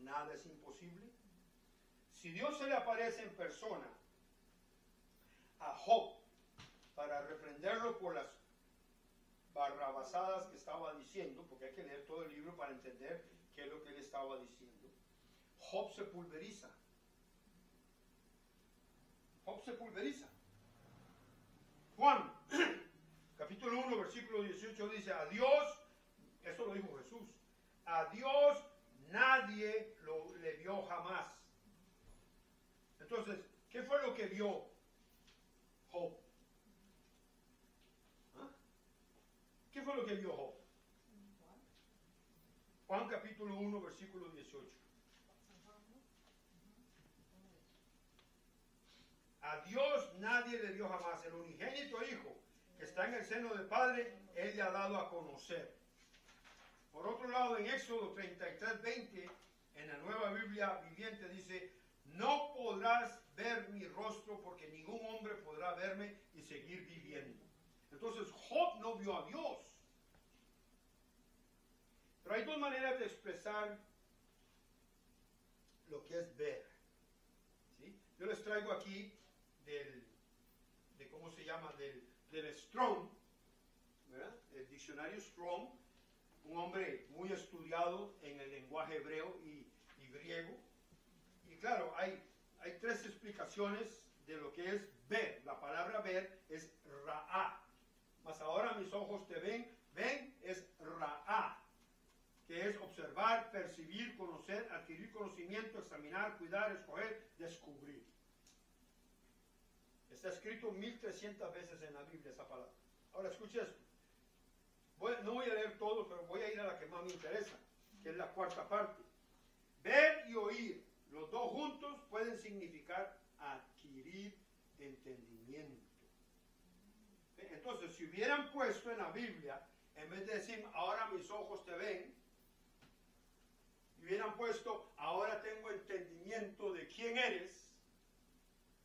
S1: nada es imposible. Si Dios se le aparece en persona a Job para reprenderlo por las barrabasadas que estaba diciendo, porque hay que leer todo el libro para entender qué es lo que él estaba diciendo, Job se pulveriza. Job se pulveriza. Juan, capítulo 1, versículo 18 dice, a Dios, eso lo dijo Jesús, a Dios nadie le vio jamás. Entonces, ¿qué fue lo que vio Job? ¿Ah? ¿Qué fue lo que vio Job? Juan capítulo 1, versículo 18. A Dios nadie le dio jamás. El unigénito Hijo que está en el seno del Padre, Él le ha dado a conocer. Por otro lado, en Éxodo 33, 20, en la Nueva Biblia Viviente dice, no podrás ver mi rostro porque ningún hombre podrá verme y seguir viviendo. Entonces Job no vio a Dios. Pero hay dos maneras de expresar lo que es ver. ¿Sí? Yo les traigo aquí ¿cómo se llama? Del Strong, ¿verdad? El diccionario Strong, un hombre muy estudiado en el lenguaje hebreo y griego. Y claro, hay tres explicaciones de lo que es ver. La palabra ver es ra'á. Mas ahora mis ojos te ven es ra'á, que es observar, percibir, conocer, adquirir conocimiento, examinar, cuidar, escoger, descubrir. Está escrito 1300 veces en la Biblia esa palabra. Ahora escuche esto. No voy a leer todo, pero voy a ir a la que más me interesa, que es la cuarta parte. Ver y oír, los dos juntos pueden significar adquirir entendimiento. Entonces, si hubieran puesto en la Biblia, en vez de decir, ahora mis ojos te ven, hubieran puesto, ahora tengo entendimiento de quién eres,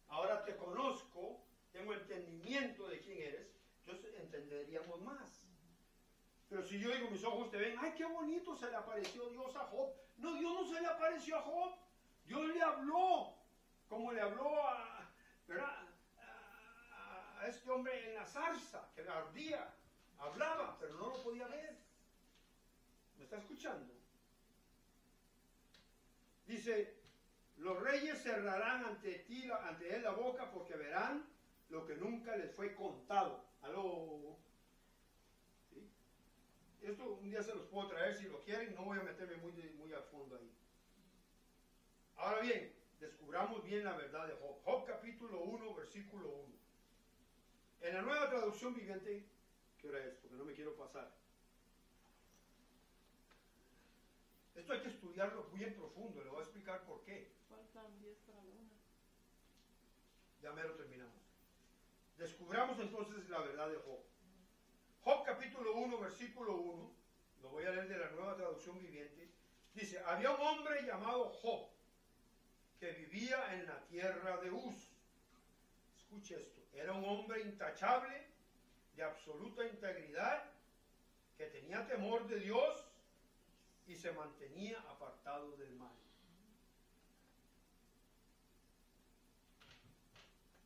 S1: ahora te conozco, tengo entendimiento de quién eres, entonces entenderíamos más. Pero si yo digo, mis ojos te ven, ay, qué bonito, se le apareció Dios a Job. No, Dios no se le apareció a Job. Dios le habló, como le habló ¿verdad? A este hombre en la zarza, que ardía, hablaba, pero no lo podía ver. ¿Me está escuchando? Dice, los reyes cerrarán ante él la boca porque verán lo que nunca les fue contado. ¿Aló? ¿Sí? Esto un día se los puedo traer si lo quieren, no voy a meterme muy a fondo ahí. Ahora bien, descubramos bien la verdad de Job. Job capítulo 1, versículo 1. En la Nueva Traducción Viviente, ¿qué hora es? Porque no me quiero pasar. Esto hay que estudiarlo muy en profundo, le voy a explicar por qué.
S2: Faltan 10 para la 1.
S1: Ya mero terminamos. Descubramos entonces la verdad de Job. Job capítulo 1, versículo 1, lo voy a leer de la Nueva Traducción Viviente, dice, había un hombre llamado Job, que vivía en la tierra de Uz. Escuche esto, era un hombre intachable, de absoluta integridad, que tenía temor de Dios y se mantenía apartado del mal.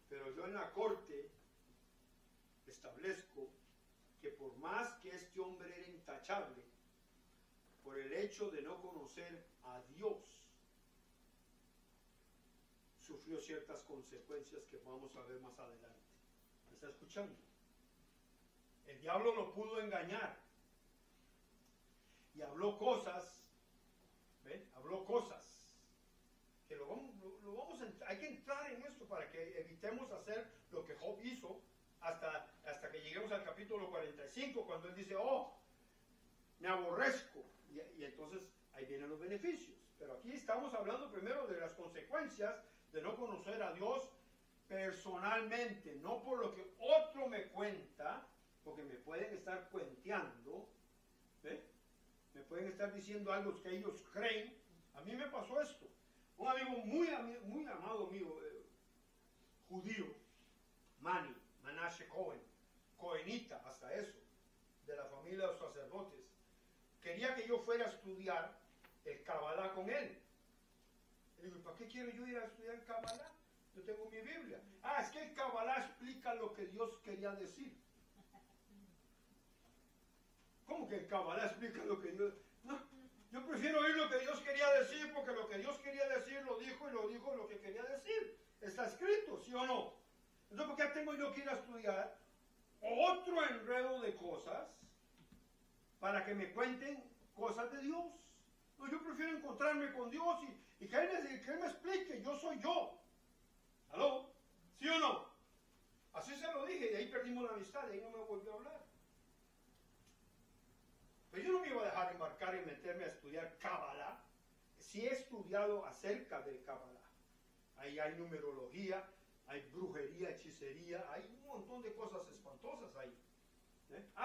S1: Pero yo en la corte establezco que por más que este hombre era intachable, por el hecho de no conocer a Dios, sufrió ciertas consecuencias que vamos a ver más adelante. ¿Me está escuchando? El diablo lo pudo engañar y habló cosas, ¿ven? Habló cosas que hay que entrar en esto para que evitemos hacer lo que Job hizo hasta que lleguemos al capítulo 45, cuando él dice, oh, me aborrezco, y entonces ahí vienen los beneficios. Pero aquí estamos hablando primero de las consecuencias de no conocer a Dios personalmente, no por lo que otro me cuenta, porque me pueden estar cuenteando, ¿eh? Me pueden estar diciendo algo que ellos creen. A mí me pasó esto. Un amigo muy amado mío, judío, Menashe Cohen, cohenita, hasta eso, de la familia de los sacerdotes, quería que yo fuera a estudiar el Kabbalah con él. Y digo, ¿para qué quiero yo ir a estudiar Kabbalah? Yo tengo mi Biblia. Ah, es que el Kabbalah explica lo que Dios quería decir. ¿Cómo que el Kabbalah explica lo que Dios... No, yo prefiero oír lo que Dios quería decir, porque lo que Dios quería decir lo dijo y lo dijo lo que quería decir. Está escrito, ¿sí o no? Entonces, ¿por qué tengo yo que ir a estudiar otro enredo de cosas para que me cuenten cosas de Dios? No, yo prefiero encontrarme con Dios y que Él me explique, yo soy yo. ¿Aló? ¿Sí o no? Así se lo dije y de ahí perdimos la amistad, de ahí no me volvió a hablar. Pero yo no me iba a dejar embarcar y meterme a estudiar Kabbalah. Sí he estudiado acerca del Kabbalah. Ahí hay numerología, hay brujería, hechicería, hay un montón de cosas espantosas ahí.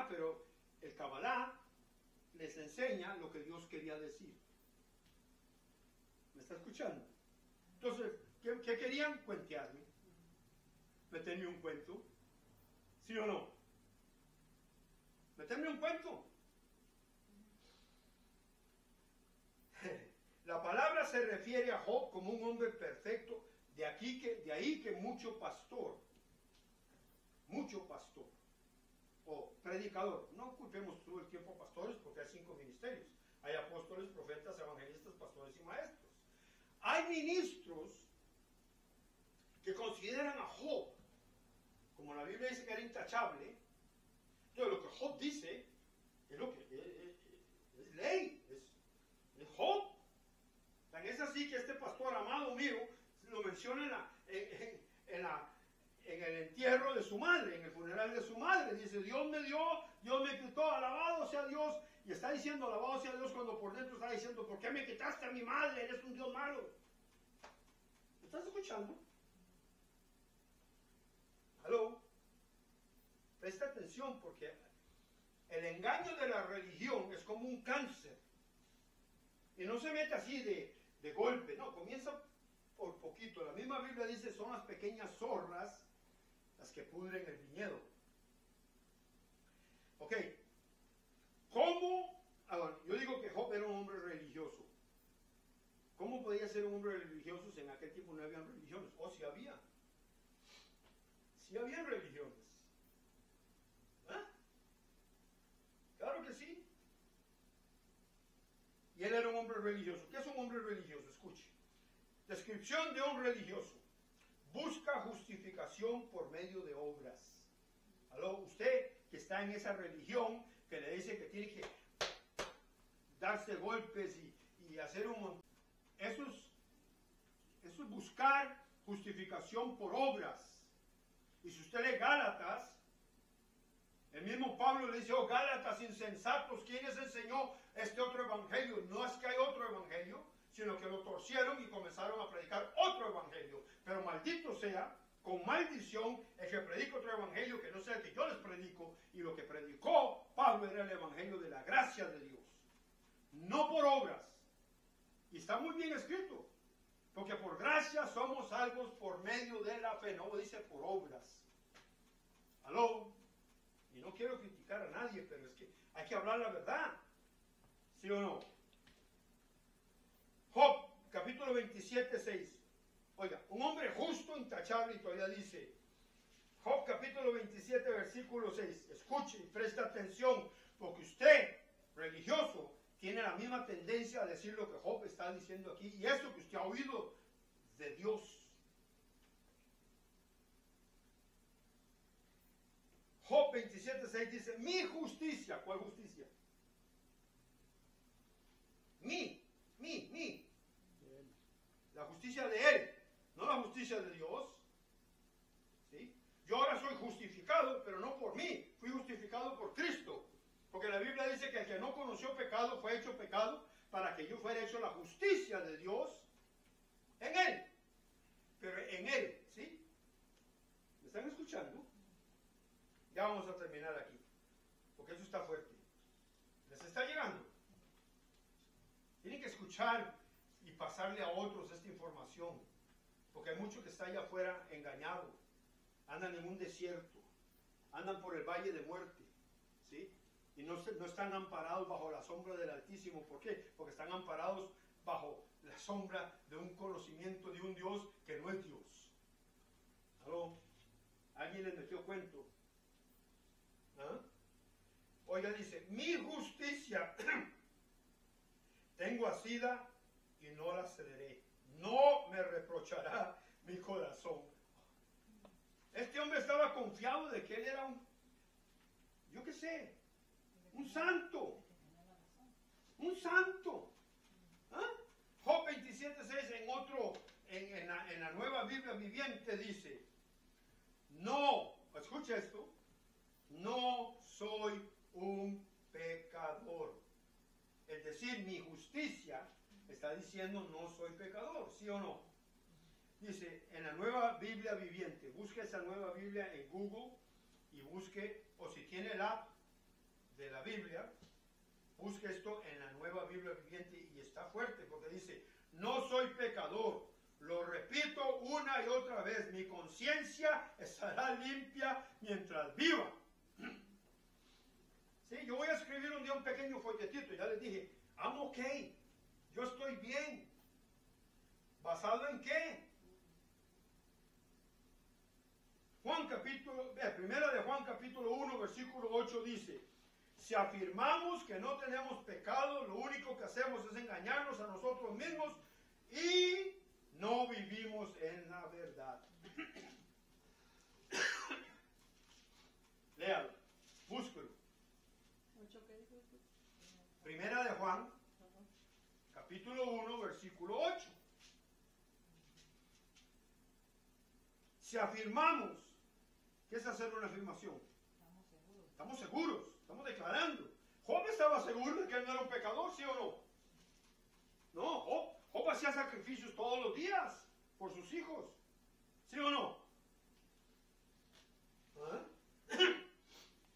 S1: Pero el Kabbalah les enseña lo que Dios quería decir. ¿Me está escuchando? Entonces, ¿qué querían? Cuentearme. Meterme un cuento. ¿Sí o no? Meterme un cuento. La palabra se refiere a Job como un hombre perfecto, de ahí que mucho pastor, o predicador, no culpemos todo el tiempo a pastores porque hay 5 ministerios, hay apóstoles, profetas, evangelistas, pastores y maestros. Hay ministros que consideran a Job, como la Biblia dice que era intachable, entonces lo que Job dice es lo que es ley, es Job. Es así que este pastor amado mío lo menciona en el entierro de su madre, en el funeral de su madre. Dice, Dios me dio, Dios me quitó, alabado sea Dios. Y está diciendo, alabado sea Dios, cuando por dentro está diciendo, ¿por qué me quitaste a mi madre? Eres un Dios malo. ¿Me estás escuchando? ¿Aló? Presta atención porque el engaño de la religión es como un cáncer. Y no se mete así de golpe, no, comienza por poquito. La misma Biblia dice, son las pequeñas zorras las que pudren el viñedo. Ok, ¿cómo? Yo digo que Job era un hombre religioso. ¿Cómo podía ser un hombre religioso si en aquel tiempo no habían religiones? O si había. Si habían religiones. ¿Ah? Claro que sí. Y él era un hombre religioso. ¿Qué es un hombre religioso? Escuche. Descripción de un religioso. Busca justificación por medio de obras. ¿Aló? Usted que está en esa religión que le dice que tiene que darse golpes y hacer un montón. Eso es buscar justificación por obras. Y si usted lee Gálatas, el mismo Pablo le dice, oh Gálatas insensatos, ¿quién les enseñó este otro evangelio? No es que hay otro evangelio, sino que lo torcieron y comenzaron a predicar otro evangelio. Pero maldito sea, con maldición, el que predica otro evangelio que no sea el que yo les predico. Y lo que predicó Pablo era el evangelio de la gracia de Dios, no por obras. Y está muy bien escrito, porque por gracia somos salvos por medio de la fe, no dice por obras. ¿Aló? Y no quiero criticar a nadie, pero es que hay que hablar la verdad. ¿Sí o no? Job, capítulo 27, 6. Oiga, un hombre justo, intachable, y todavía dice, Job, capítulo 27, versículo 6. Escuche y preste atención, porque usted, religioso, tiene la misma tendencia a decir lo que Job está diciendo aquí, y eso que usted ha oído de Dios. Job 27, 6 dice, mi justicia, ¿cuál justicia? Mi. La justicia de Él, no la justicia de Dios. ¿Sí? Yo ahora soy justificado, pero no por mí, fui justificado por Cristo. Porque la Biblia dice que el que no conoció pecado fue hecho pecado para que yo fuera hecho la justicia de Dios en Él. Pero en Él, ¿sí? ¿Me están escuchando? Ya vamos a terminar aquí, porque eso está fuerte. ¿Les está llegando? Tienen que escuchar y pasarle a otros esta información, porque hay mucho que está allá afuera engañado. Andan en un desierto, andan por el valle de muerte, ¿sí? Y no están amparados bajo la sombra del Altísimo. ¿Por qué? Porque están amparados bajo la sombra de un conocimiento de un Dios que no es Dios. ¿Aló? ¿Alguien les metió cuento? ¿Ah? Oiga, dice, mi justicia tengo asida y no la cederé. No me reprochará mi corazón. Este hombre estaba confiado de que él era yo qué sé, un santo. Un santo. ¿Ah? Job 27:6 en la Nueva Biblia Viviente dice, no, escucha esto, no soy un pecador. Es decir, mi justicia está diciendo no soy pecador, ¿sí o no? Dice, en la Nueva Biblia Viviente, busque esa Nueva Biblia en Google y busque, o si tiene el app de la Biblia, busque esto en la Nueva Biblia Viviente y está fuerte porque dice, no soy pecador, lo repito una y otra vez, mi conciencia estará limpia mientras viva. Sí, yo voy a escribir un día un pequeño folletito, ya les dije, I'm okay, yo estoy bien. ¿Basado en qué? Primera de Juan capítulo 1 versículo 8 dice, si afirmamos que no tenemos pecado, lo único que hacemos es engañarnos a nosotros mismos y no vivimos en la verdad. Léalo, búsquelo. Primera de Juan, capítulo 1, versículo 8. Si afirmamos, ¿qué es hacer una afirmación? Estamos seguros, estamos declarando. Job estaba seguro de que él no era un pecador, ¿sí o no? No, Job hacía sacrificios todos los días por sus hijos, ¿sí o no? ¿Ah?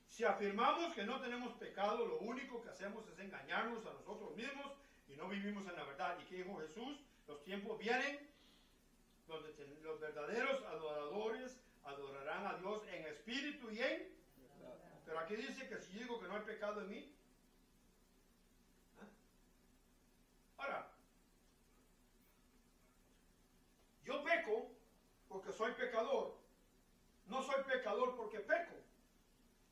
S1: Si afirmamos que no tenemos pecado, lo único que hacemos es engañarnos a nosotros mismos y no vivimos en la verdad. ¿Y qué dijo Jesús? Los tiempos vienen donde los verdaderos adoradores adorarán a Dios en espíritu y en... Pero aquí dice que si digo que no hay pecado en mí. ¿Ah? Ahora, yo peco porque soy pecador. No soy pecador porque peco.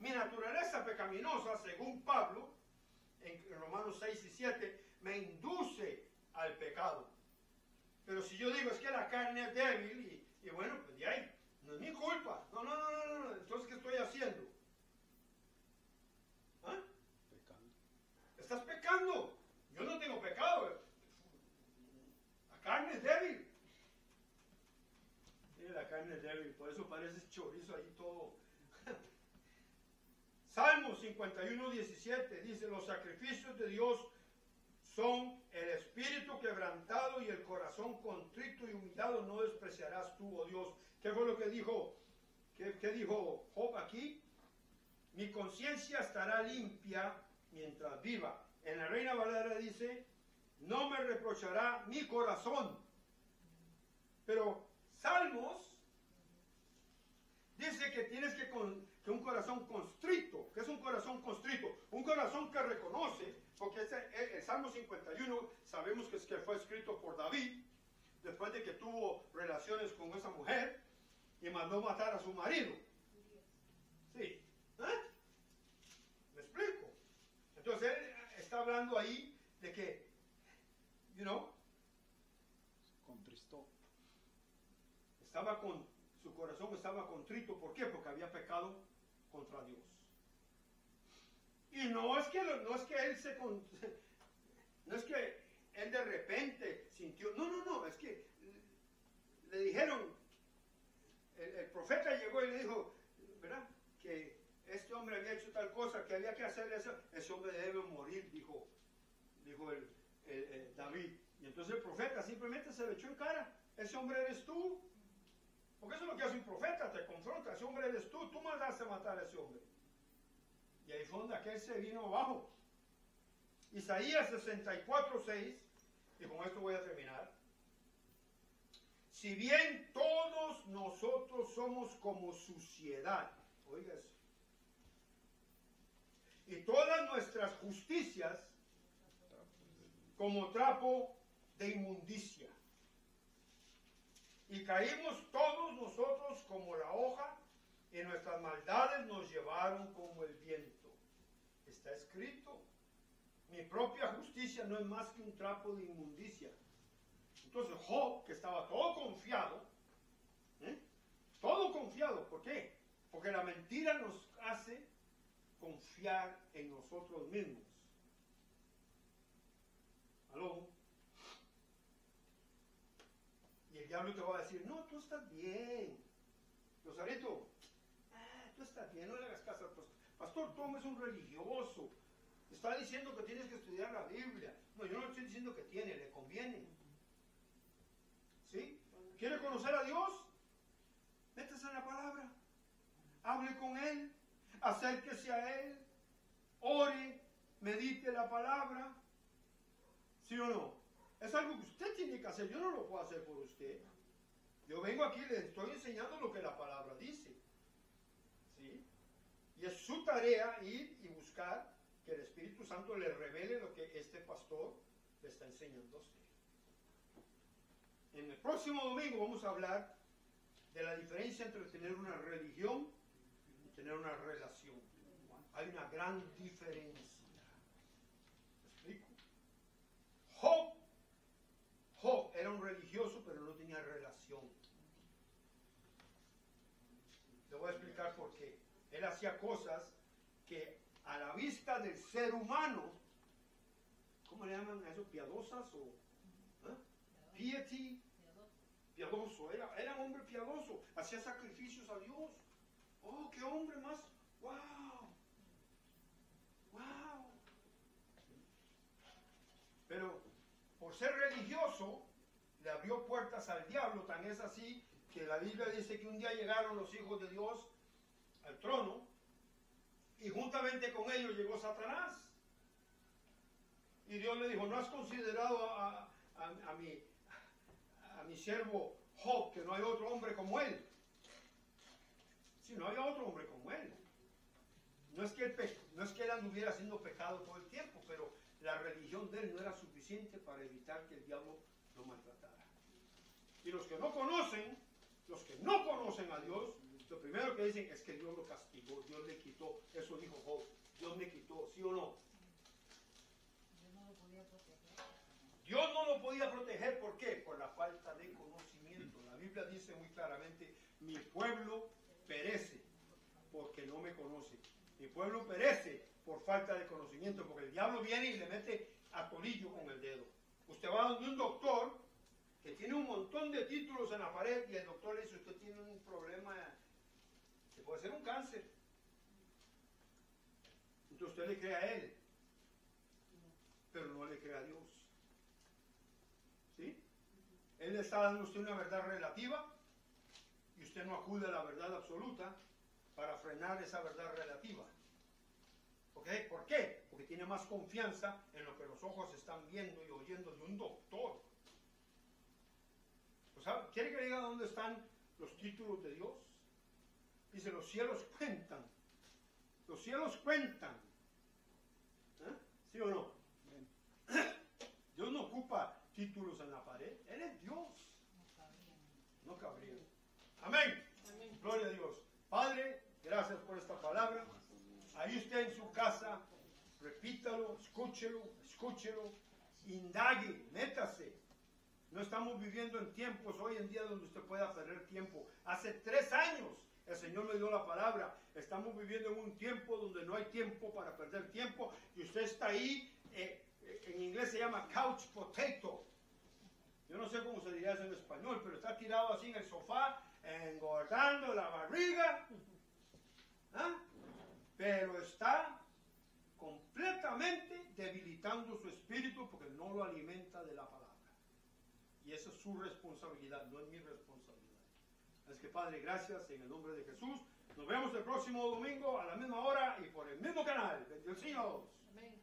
S1: Mi naturaleza pecaminosa, según Pablo, en Romanos 6 y 7, me induce al pecado. Pero si yo digo es que la carne es débil y bueno, pues de ahí, no es mi culpa. No. Entonces, ¿qué estoy haciendo? ¿Ah?
S4: Pecando.
S1: Estás pecando. Yo no tengo pecado. La carne es débil. Sí, la carne es débil, por eso parece chorizo ahí todo. Salmo 51:17 dice, los sacrificios de Dios son el espíritu quebrantado y el corazón contrito y humillado no despreciarás tú, oh Dios. ¿Qué fue lo que dijo? ¿Qué dijo Job aquí? Mi conciencia estará limpia mientras viva. En la Reina Valera dice, no me reprochará mi corazón. Pero Salmos dice que tienes que un corazón constrito. ¿Qué es un corazón constrito? Un corazón que reconoce, porque el Salmo 51 sabemos que fue escrito por David, después de que tuvo relaciones con esa mujer y mandó matar a su marido. Sí. ¿Eh? ¿Me explico? Entonces él está hablando ahí de que,
S4: Contristó.
S1: su corazón estaba contrito. ¿Por qué? Porque había pecado contra Dios. Y no es que él de repente sintió, no, es que le dijeron, el profeta llegó y le dijo, ¿verdad? Que este hombre había hecho tal cosa, que había que hacerle eso, ese hombre debe morir, dijo David. Y entonces el profeta simplemente se le echó en cara, ese hombre eres tú. Porque eso es lo que hace un profeta, te confronta, ese hombre eres tú mandaste a matar a ese hombre. Y ahí fue donde aquel se vino abajo. Isaías 64:6, y con esto voy a terminar. Si bien todos nosotros somos como suciedad, oiga eso, y todas nuestras justicias como trapo de inmundicia. Y caímos todos nosotros como la hoja, y nuestras maldades nos llevaron como el viento. Está escrito: mi propia justicia no es más que un trapo de inmundicia. Entonces Job, que estaba todo confiado, todo confiado, ¿por qué? Porque la mentira nos hace confiar en nosotros mismos. ¿Aló? Y el diablo te va a decir: no, tú estás bien, Rosarito, tú estás bien, no le hagas caso al pastor. Pastor, Tom es un religioso, está diciendo que tienes que estudiar la Biblia. No, yo no le estoy diciendo que tiene, le conviene. ¿Sí? ¿Quiere conocer a Dios? Métese en la palabra, hable con Él, acérquese a Él, ore, medite la palabra. ¿Sí o no? Es algo que usted tiene que hacer, yo no lo puedo hacer por usted. Yo vengo aquí y le estoy enseñando lo que la palabra dice. ¿Sí? Y es su tarea ir y buscar que el Espíritu Santo le revele lo que este pastor le está enseñando a usted. En el próximo domingo vamos a hablar de la diferencia entre tener una religión y tener una relación. Hay una gran diferencia. ¿Me explico? Job era un religioso, pero no tenía relación. Le voy a explicar por qué. Él hacía cosas que a la vista del ser humano, ¿cómo le llaman a eso? ¿Piadosas o piety? Piadoso, era un hombre piadoso, hacía sacrificios a Dios. Oh, qué hombre más, wow, wow. Pero por ser religioso, le abrió puertas al diablo. Tan es así que la Biblia dice que un día llegaron los hijos de Dios al trono y juntamente con ellos llegó Satanás. Y Dios le dijo: ¿no has considerado a mi siervo Job, que no hay otro hombre como él? Si no había otro hombre como él. No es que él anduviera haciendo pecado todo el tiempo, pero la religión de él no era suficiente para evitar que el diablo lo maltratara. Y los que no conocen a Dios, lo primero que dicen es que Dios lo castigó, Dios le quitó. Eso dijo Job: Dios me quitó, ¿sí o no? Dios no lo podía proteger, ¿por qué? Por la falta de conocimiento. La Biblia dice muy claramente: mi pueblo perece porque no me conoce. Mi pueblo perece por falta de conocimiento, porque el diablo viene y le mete a tolillo con el dedo. Usted va donde un doctor que tiene un montón de títulos en la pared y el doctor le dice: usted tiene un problema, que puede ser un cáncer. Entonces usted le cree a él, pero no le cree a Dios. ¿Sí? Él le está dando a usted una verdad relativa y usted no acude a la verdad absoluta para frenar esa verdad relativa. ¿Okay? ¿Por qué? Porque tiene más confianza en lo que los ojos están viendo y oyendo de un doctor. O sea, ¿quiere que le diga dónde están los títulos de Dios? Dice: los cielos cuentan. Los cielos cuentan. ¿Sí o no? Dios no ocupa títulos en la pared. Él es Dios. No cabría. Amén.
S2: Amén.
S1: Gloria a Dios. Padre, gracias por esta palabra. Ahí usted en su casa, repítalo, escúchelo, indague, métase. No estamos viviendo en tiempos hoy en día donde usted pueda perder tiempo. Hace 3 años el Señor me dio la palabra. Estamos viviendo en un tiempo donde no hay tiempo para perder tiempo y usted está ahí, en inglés se llama couch potato. Yo no sé cómo se diría eso en español, pero está tirado así en el sofá, engordando la barriga. Pero está completamente debilitando su espíritu porque no lo alimenta de la palabra. Y esa es su responsabilidad, no es mi responsabilidad. Así que Padre, gracias en el nombre de Jesús. Nos vemos el próximo domingo a la misma hora y por el mismo canal. Bendiciones.
S2: Amén.